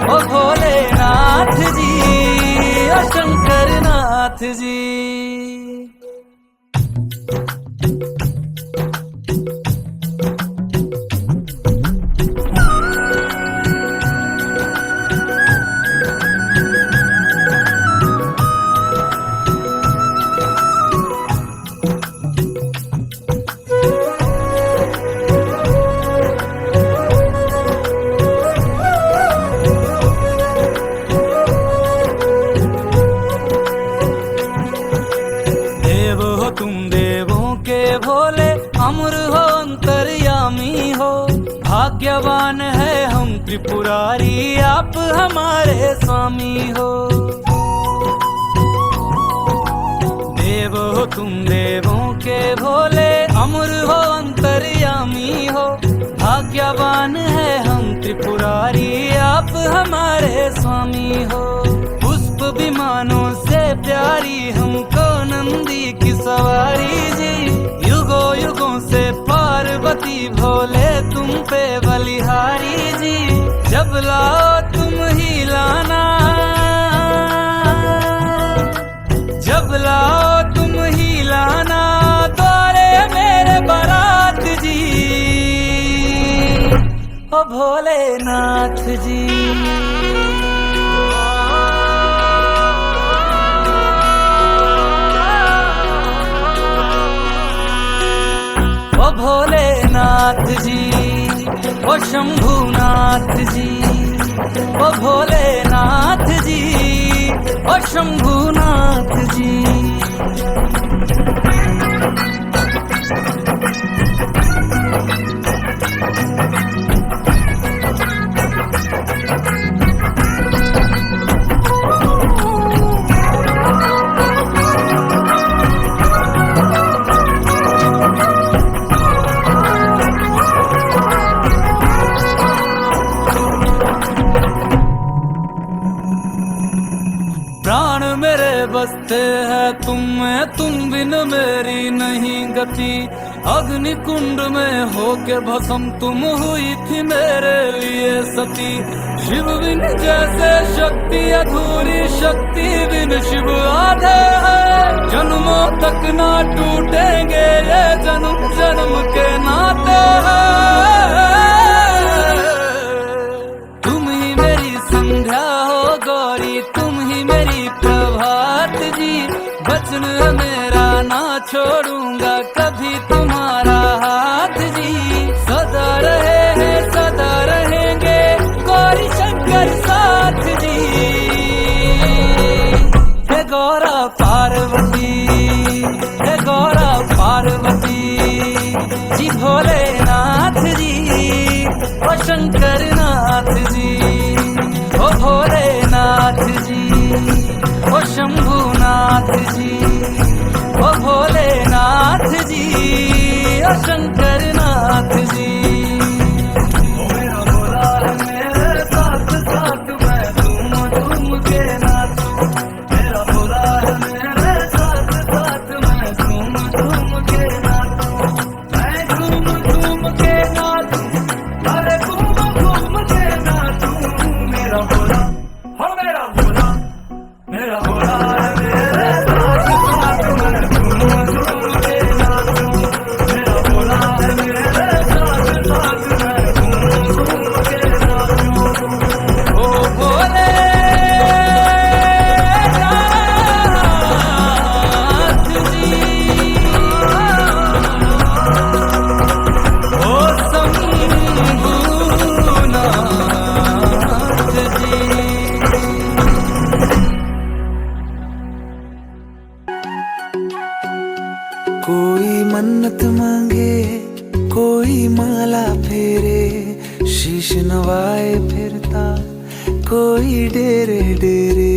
ओ भोलेनाथ जी, ओ शंकरनाथ जी। भाग्यवान है हम त्रिपुरारी आप हमारे स्वामी हो। देव हो तुम देवों के भोले, अमर हो अंतर्यामी हो। भाग्यवान है हम त्रिपुरारी आप हमारे स्वामी हो। पुष्प विमानों से प्यारी हमको नंदी की सवारी जी। युगों युगों से पार्वती भोले तुम पे बलिहारी जी। जब लाओ तुम ही लाना, जब लाओ तुम ही लाना द्वारे मेरे बारात जी। ओ भोलेनाथ जी, ओ भोलेनाथ जी, ओ शंभुनाथ जी, ओ भोलेनाथ जी, ओ शंभुनाथ जी। प्राण मेरे बसते हैं तुम में, तुम बिन मेरी नहीं गति। अग्नि कुंड में होके भस्म तुम हुई थी मेरे लिए सती। शिव बिन जैसे शक्ति अधूरी, शक्ति बिन शिव आधे है। जन्मों तक ना टूटेंगे ये जन्म जन्म के नाते हैं। तुम ही मेरी संध्या हो गौरी, तुम ही मेरी प्रभात जी। वचन है मेरा ना छोड़ूंगा कभी तुम्हारा हाथ जी। सदा रहे हैं सदा रहेंगे गौरी शंकर साथ जी। हे गौरा पार्वती, हे गौरा पार्वती जी। भोलेनाथ जी, ओ शंकर नाथ जी, ओ भोलेनाथ जी, ओ शंभुनाथ जी, ओ भोलेनाथ जी, ओ शंकर नाथ जी। ओ मेरा भोला है मेरे साथ साथ मैं झूम झूम के नाचूं। मेरा भोला है मेरे साथ साथ मैं झूम झूम के नाचूं। मैं झूम झूम के नाचूं, अरे घूम घूम के नाचूं। मेरा भोला, हो मेरा भोला, मेरा भोला है मेरे साथ साथ मैं झूम झूम के नाचूं। मेरा भोला है मेरे साथ साथ मैं झूम झूम के नाचूं। ओ भोले नाथ जी, ओ शंभुनाथ जी। कोई मन्नत मांगे, कोई माला फेरे, शीश नवाए फिरता कोई डेरे डेरे।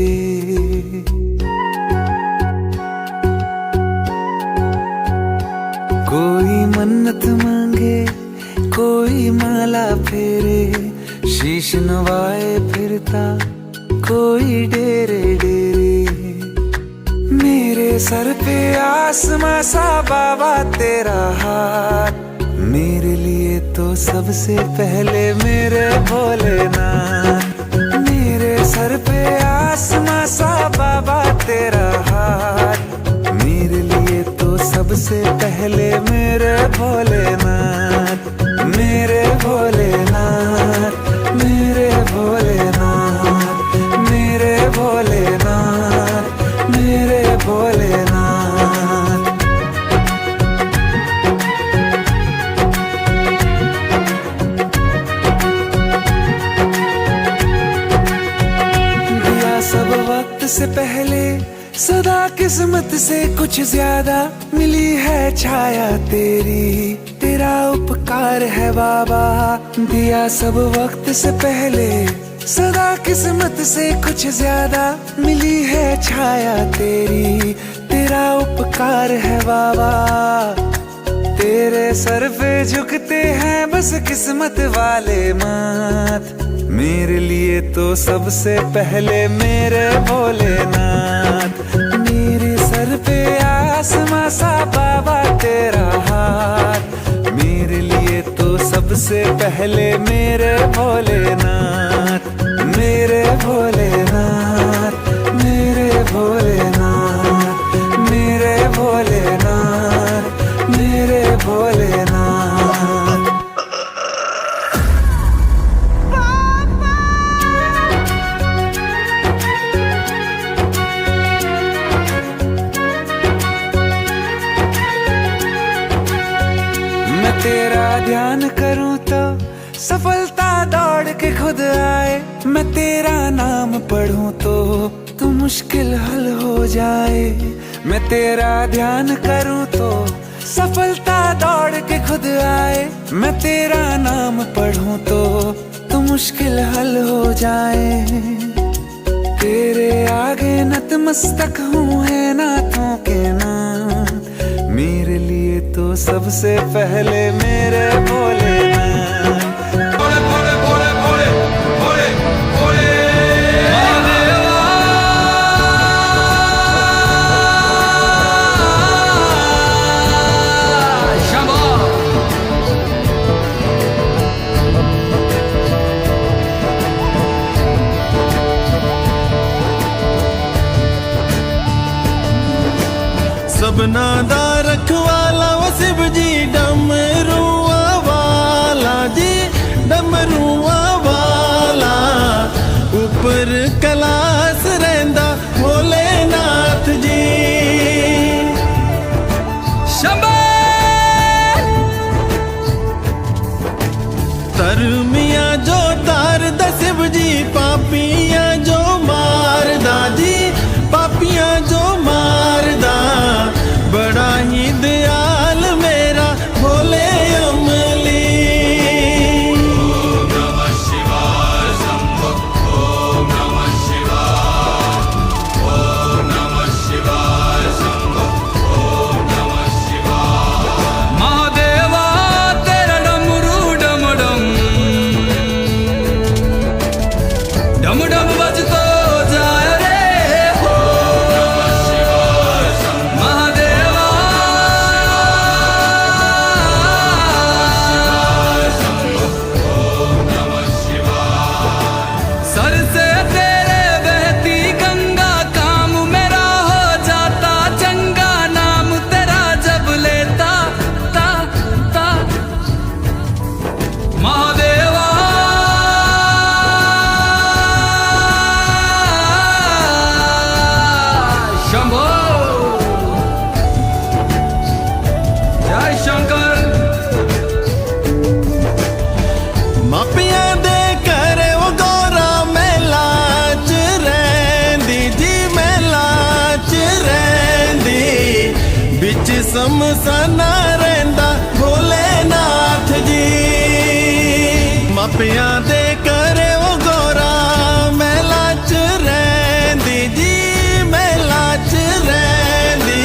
कोई मन्नत मांगे, कोई माला फेरे, शीश नवाए फिरता कोई डेरे डेरे। मेरे सर पे आसमां सा बाबा तेरा हाथ, मेरे लिए तो सबसे पहले मेरे भोलेनाथ। मेरे सर पे आसमां सा बाबा तेरा हाथ, मेरे लिए तो सबसे पहले मेरे भोलेनाथ। मेरे भोलेनाथ, मेरे भोलेनाथ, मेरे भोलेनाथ, मेरे भोलेनाथ। दिया सब वक्त से पहले, सदा किस्मत से कुछ ज्यादा मिली है छाया तेरी, तेरा उपकार है बाबा। दिया सब वक्त से पहले, सदा किस्मत से कुछ ज्यादा मिली है छाया तेरी, तेरा उपकार है बाबा। तेरे सर पे झुकते हैं बस किस्मत वाले माथ, मेरे लिए तो सबसे पहले मेरे भोलेनाथ। मेरे सर पे आसमां सा बाबा तेरा हाथ, मेरे लिए तो सबसे पहले मेरे भोलेनाथ। मेरे भोलेनाथ, मेरे भोलेनाथ, मेरे भोलेनाथ, मेरे भोलेनाथ। मैं तेरा ध्यान करूं तो सफलता दौड़ के खुद आए, मैं तेरा नाम पढ़ूं तो मुश्किल हल हो जाए। मैं तेरा ध्यान करूं तो सफलता दौड़ के खुद आए, मैं तेरा नाम पढ़ूं तो मुश्किल हल हो जाए। तेरे आगे नतमस्तक हूँ है नाथों के नाम, मेरे लिए तो सबसे पहले मेरे भोलेनाथ। भोले भोले भोले भोले भोले भोले सुखना दा रखवाला वो शिव जी डमरुआ वाला जी डमरुआ वाला ऊपर कैलाश रहिंदा भोलेनाथ जी शंभो तरमिया जो तार दा शिव जी पापियां जो मारदा जी पापियां जो मारदा बड़ा ही दयाल मेरा भोले अमली महादेवा तेरा डमरू डम डम डम डम बजतो जाए रे हो महादेवा सर से तेरे बहती गंगा काम मेरा हो जाता चंगा नाम तेरा जब लेता ता ता महादेवा शंभो जय शंकर मापियां दे करे वो गौरा मेला च रैंदी जी मेला च रैंदी बिच समसाना रैंदा भोलेनाथ जी मापियां दे करे वो गौरा मेला च रैंदी जी मेला च रैंदी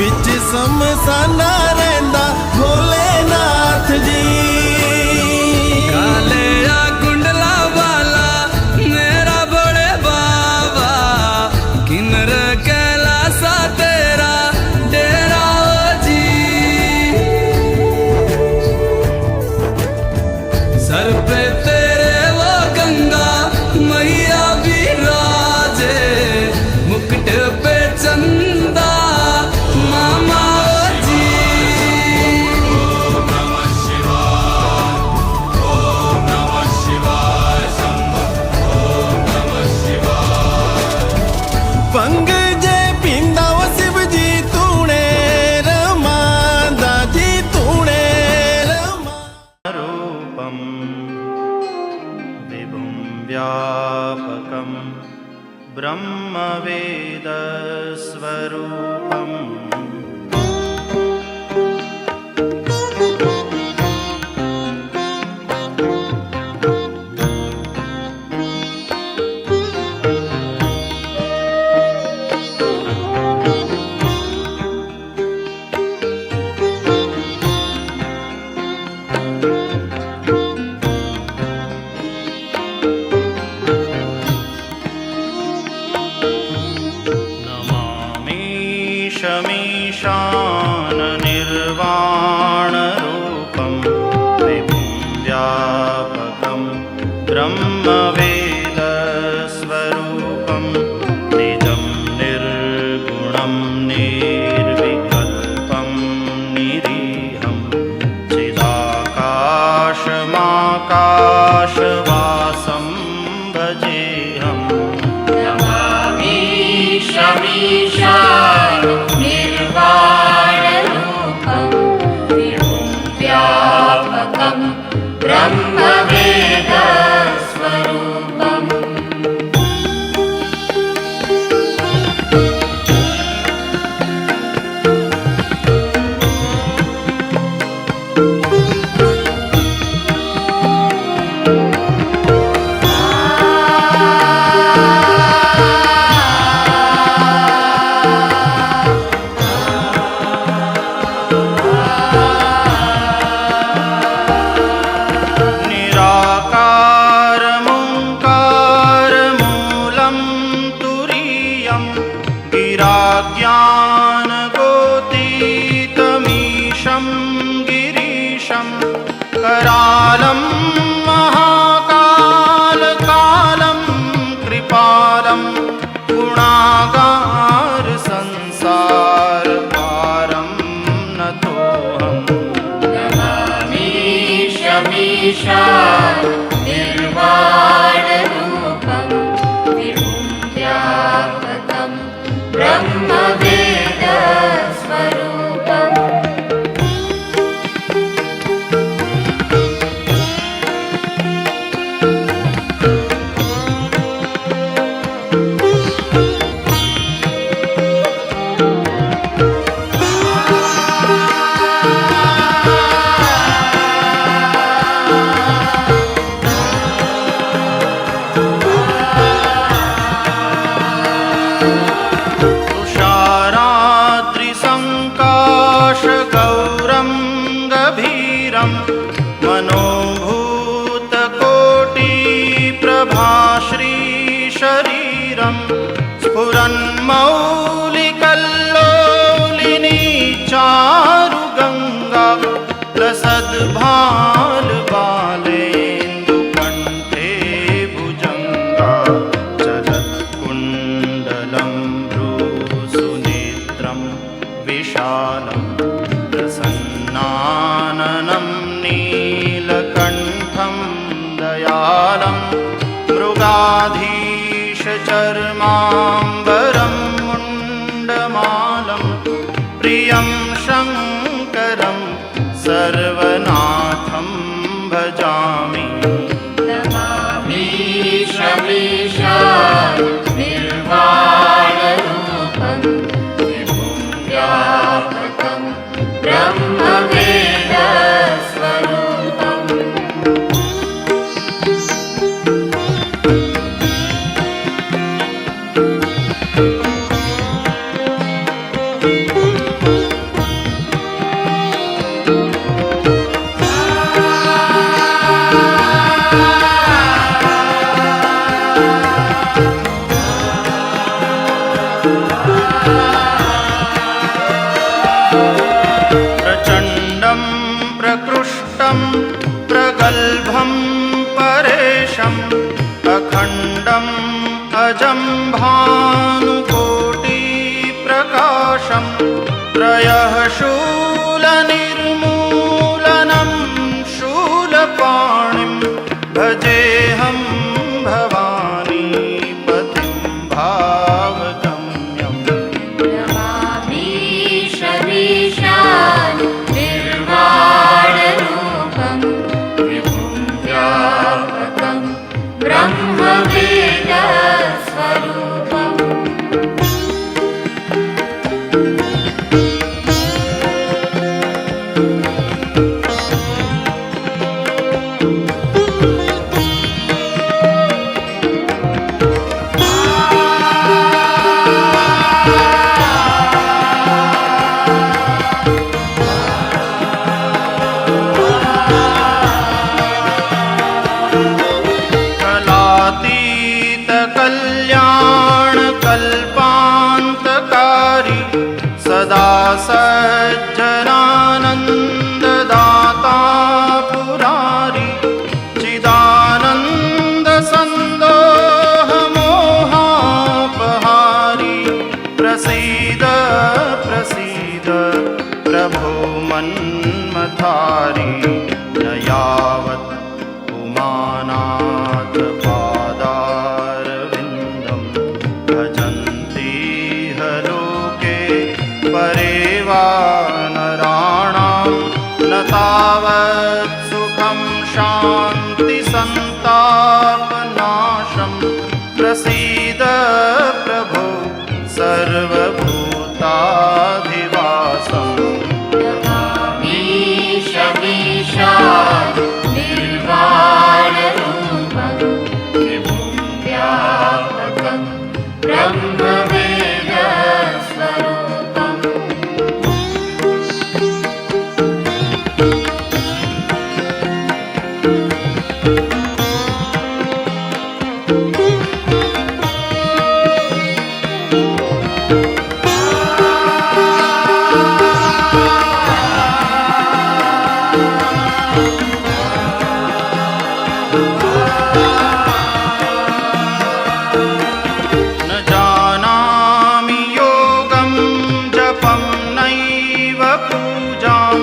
बिच समसाना रैंदा भोलेनाथ जी काले या कुंडला वाला मेरा बड़े बाबा किन्नर कैलासा तेरा डेरा हो जी सर पे तेरे वो गंगा मैया भी राजे मुकुट पे चंदा मामा हो जी पंग जे पींदा वो शिव जी तूने रमांदा जी तूने रूपं विभुं व्यापकं ब्रह्मवेदस्वरूपम् शमीशान निर्वाणरूपं विभुं व्यापकं ब्रह्मवेदस्वरूपं निजं निर्गुणं निर्विकल्पं निरीहं चिदाकाशमाकाशवासं भजेऽहम् निर्वाणरूपं विभुं व्यापकं ब्रह्मवेदस्वरूपं शरीरं स्फुरन्मौलिकल्लोलिनी चारुगङ्गा लसद्भालबालेन्दुकण्ठे भुजङ्गा चलत्कुण्डलं भ्रूसुनेत्रं विशालं प्रसन्नाननं नीलकण्ठं दयालं मृगाधीशचर्माम्बरं मुण्डमालं प्रियं शङ्करं सर्वनाथं भजामि। नमामि शमीशानं निर्वाणरूपं विभुं व्यापकं ब्रह्मवेदस्वरूपम्। प्रचण्डं प्रकृष्टं प्रगल्भं परेशम् अखण्डम् अजं भानुकोटिप्रकाशं त्रयः शूलनिर्मूलनं शूलपाणिं भजेऽहं भवानीपतिं भावगम्यम्। नमामि शमीशानं निर्वाणरूपं विभुं व्यापकं ब्रह्मवेदस्वरूपम्। कलातीतकल्याणकल्पान्तकारी सदा सज्जनानन्ददाता पुरारी चिदानन्दसन्दोहमोहापहारी प्रसीद प्रसीद प्रभो मन्मथारी न यावत् उमानाथ पादारविन्दं भजन्ति लोके परे वा नराणां न तावत् सुखं शान्ति सन्तापनाशं प्रसीद प्रभो सर्वभूताधिवासम्। नमामि शमीशानं निर्वाणरूपं विभुं व्यापकं ब्रह्मवेदस्वरूपम्। न जानामि योगं जपं नैव पूजां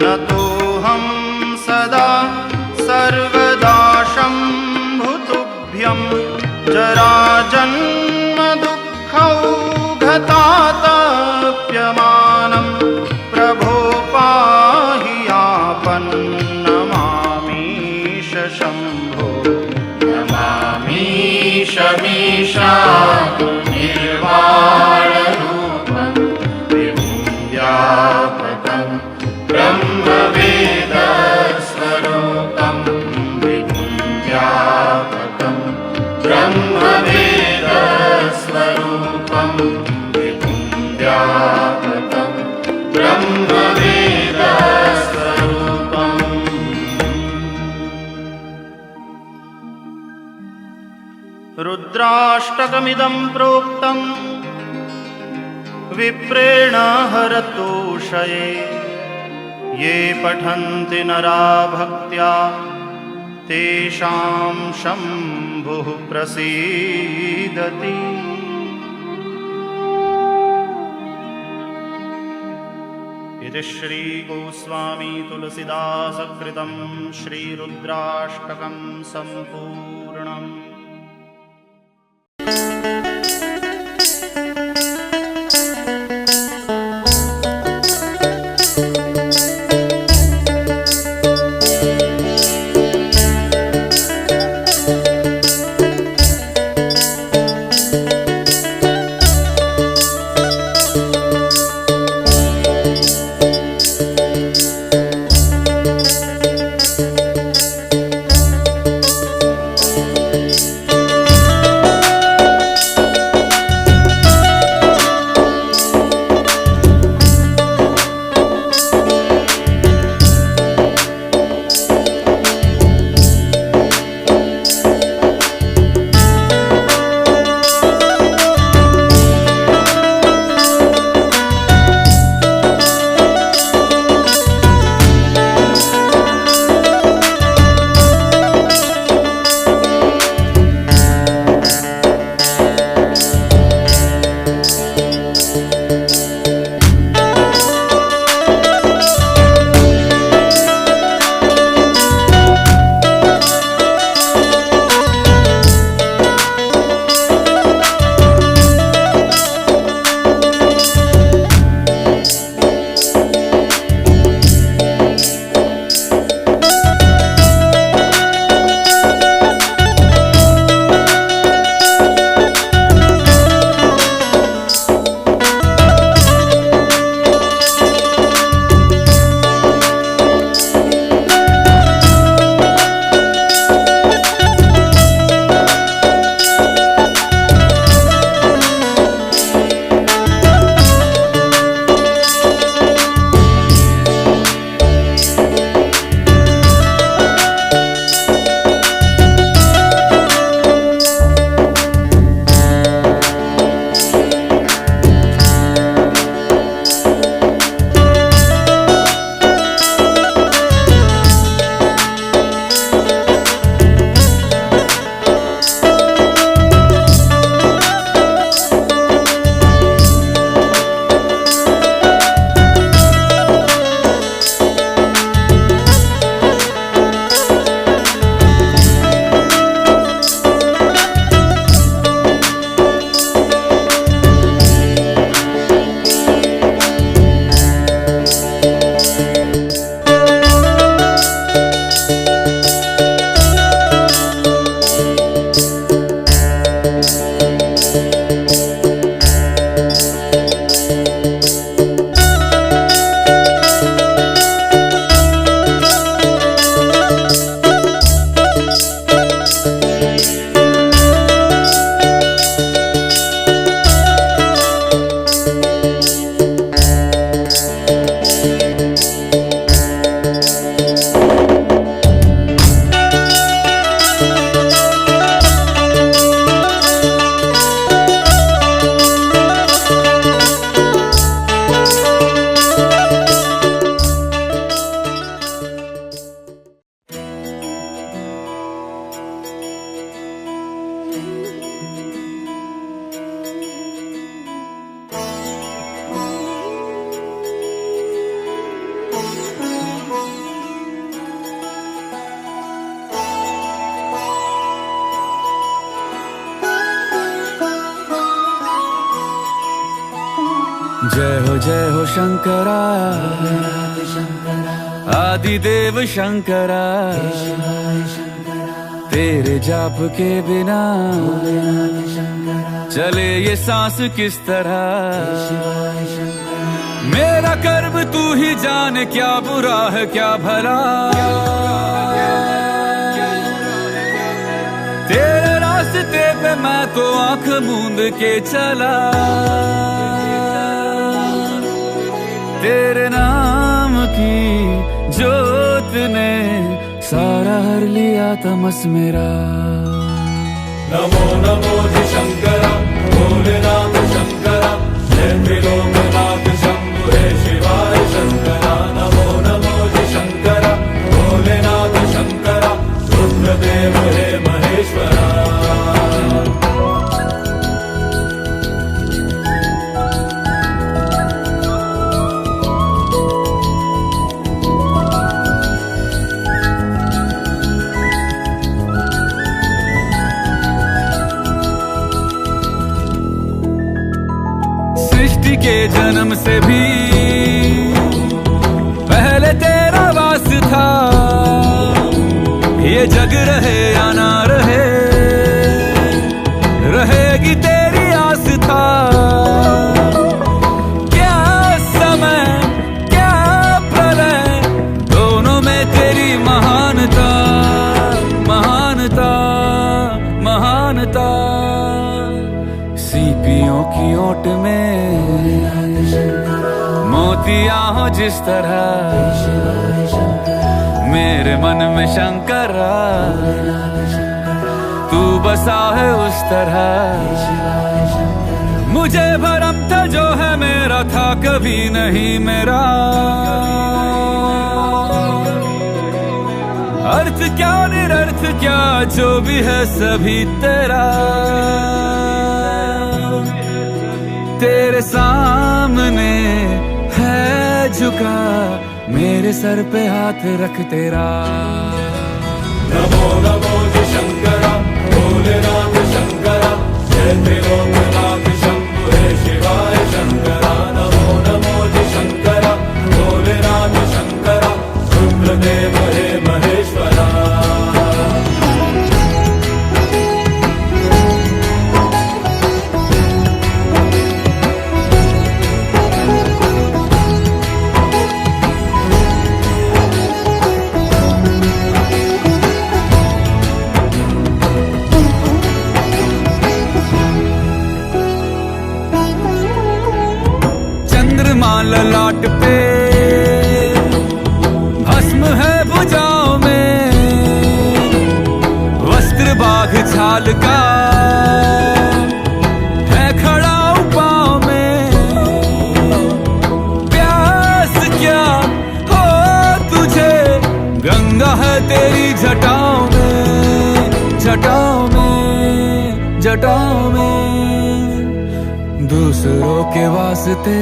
न तोऽहं सदा सर्वदा शम्भुतुभ्यं जराजन्म दुःखौघतातप्यमानं प्रभो पाहि आपन्नमामीश शम्भो। नमामि शमीशानं निर्वाणरूपं विभुं व्यापकं ब्रह्मवेदस्वरूपं विभुं व्यापकं ब्रह्मवेदस्वरूपं विभुं व्यापकं ब्रह्मवेदस्वरूपम्। रुद्राष्टकमिदं प्रोक्तं विप्रेण हरतोषये ये पठन्ति नरा भक्त्या तेषां शम्भुः प्रसीदति। इति श्री गोस्वामी तुलसीदास कृतं श्रीरुद्राष्टकं सम्पूर्णम्। जय हो शंकरा आदिदेव शंकरा तेरे जाप के बिना चले ये सांस किस तरह मेरा कर्म तू ही जाने क्या बुरा है क्या भला तेरे रास्ते पे मैं तो आंख मूंद के चला तेरे नाम की जोत ने सारा हर लिया तमस मेरा नमो नमो जी शंकरा भोलेनाथ शंकरा जय त्रिलोकनाथ शंभु हे शिवाय शंकरा नमो नमो जी शंकरा भोलेनाथ शंकरा रुद्रदेव हे महेश्वरा सृष्टि के जन्म से भी पहले तेरा वास था, ये जग रहे या ना रहे, रहेगी तेरी आस था। क्या समय क्या प्रलय, दोनों में तेरी महानता महानता महानता। सीपियों की ओट में मोतियां हो जिस तरह, मेरे मन में शंकरा तू बसा है उस तरह। मुझे भरम था जो है मेरा था कभी नहीं मेरा, अर्थ क्या निरर्थ क्या जो भी है सभी तेरा। तेरे सामने है झुका मेरे सर पे हाथ रख तेरा। नमो नमो जी शंकरा भोलेनाथ शंकरा जय त्रिलोकनाथ शंभु हे शिवाय शंकरा नमो नमो जी शंकरा भोलेनाथ शंकरा रुद्रदेव हे महेश्वरा। ललाट पे भस्म है भुजाओं में, वस्त्र बाघ छाल का है खड़ा पाँव में। प्यास क्या हो तुझे गंगा है तेरी जटाओं में जटाओं में जटाओं में। दूसरों के वास्ते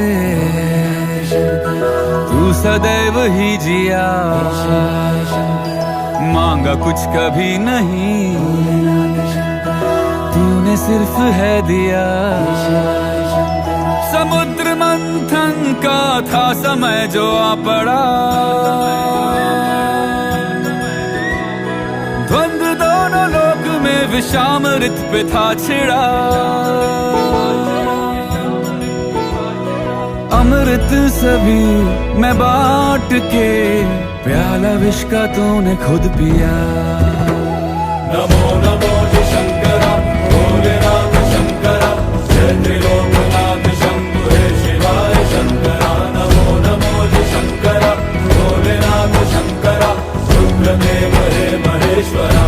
तू सदैव ही जिया, मांगा कुछ कभी नहीं तूने सिर्फ है दिया। समुद्र मंथन का था समय जो आ पड़ा, द्वंद्व दोनों लोक में विषामृत पे था छिड़ा। अमृत सभी मैं बांट के प्याला विष का तूने खुद पिया। नमो नमो जी शंकरा भोलेनाथ शंकरा जय त्रिलोकनाथ शंभु हे शिवाय शंकरा नमो नमो जी शंकरा भोलेनाथ शंकरा रुद्रदेव हे महेश्वरा।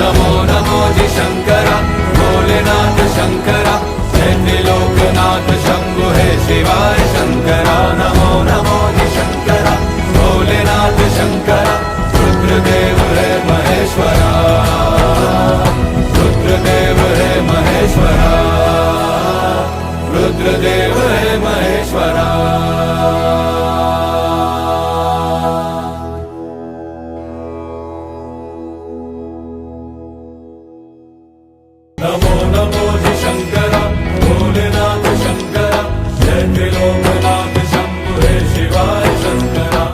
नमो नमो जी शंकरा भोलेनाथ शंकरा जय त्रिलोकनाथ शंभु हे शिवाय शंकरा नमो नमो जी शंकरा भोलेनाथ शंकरा रुद्रदेव हे महेश्वरा रुद्रदेव हे महेश्वरा रुद्रदेव हे महेश्वरा। नमो नमो जी शंकरा भोलेनाथ शंकरा जय त्रिलोकनाथ शंभु हे शिवाय शंकरा।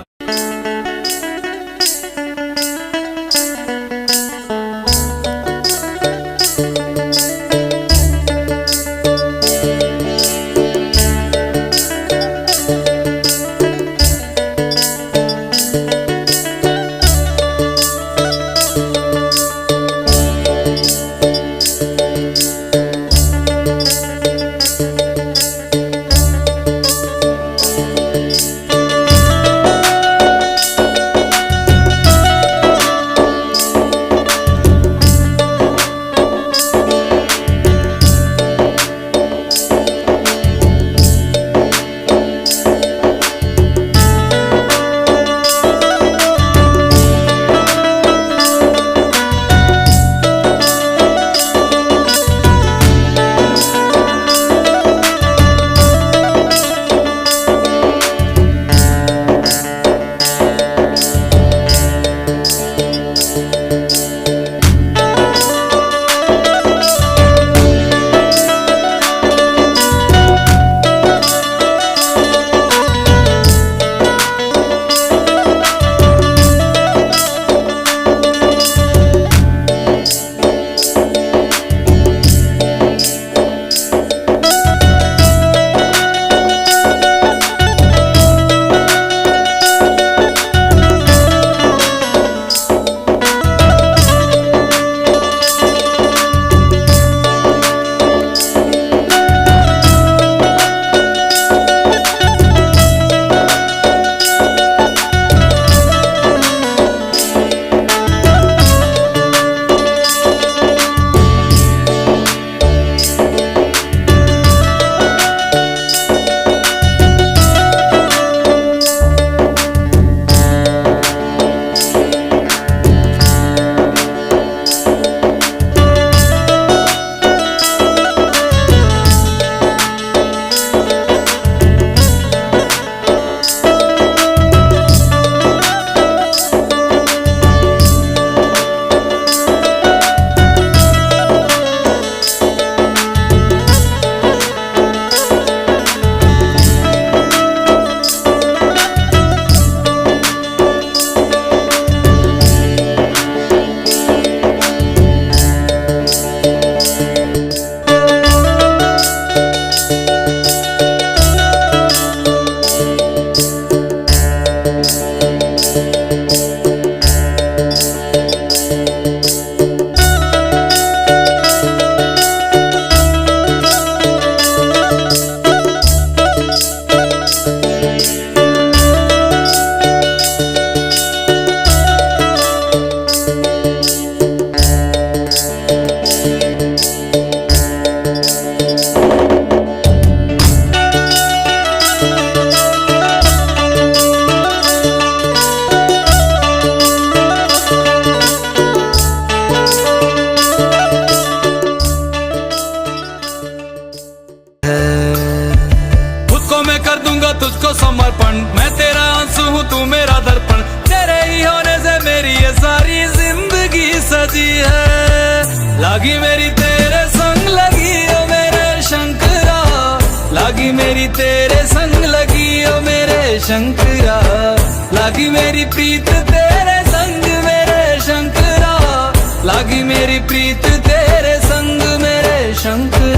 लागी मेरी तेरे संग लगी ओ मेरे शंकरा, लागी मेरी तेरे संग लगी ओ मेरे शंकरा, लागी मेरी प्रीत तेरे संग मेरे शंकरा, लागी मेरी प्रीत तेरे संग मेरे शंकरा।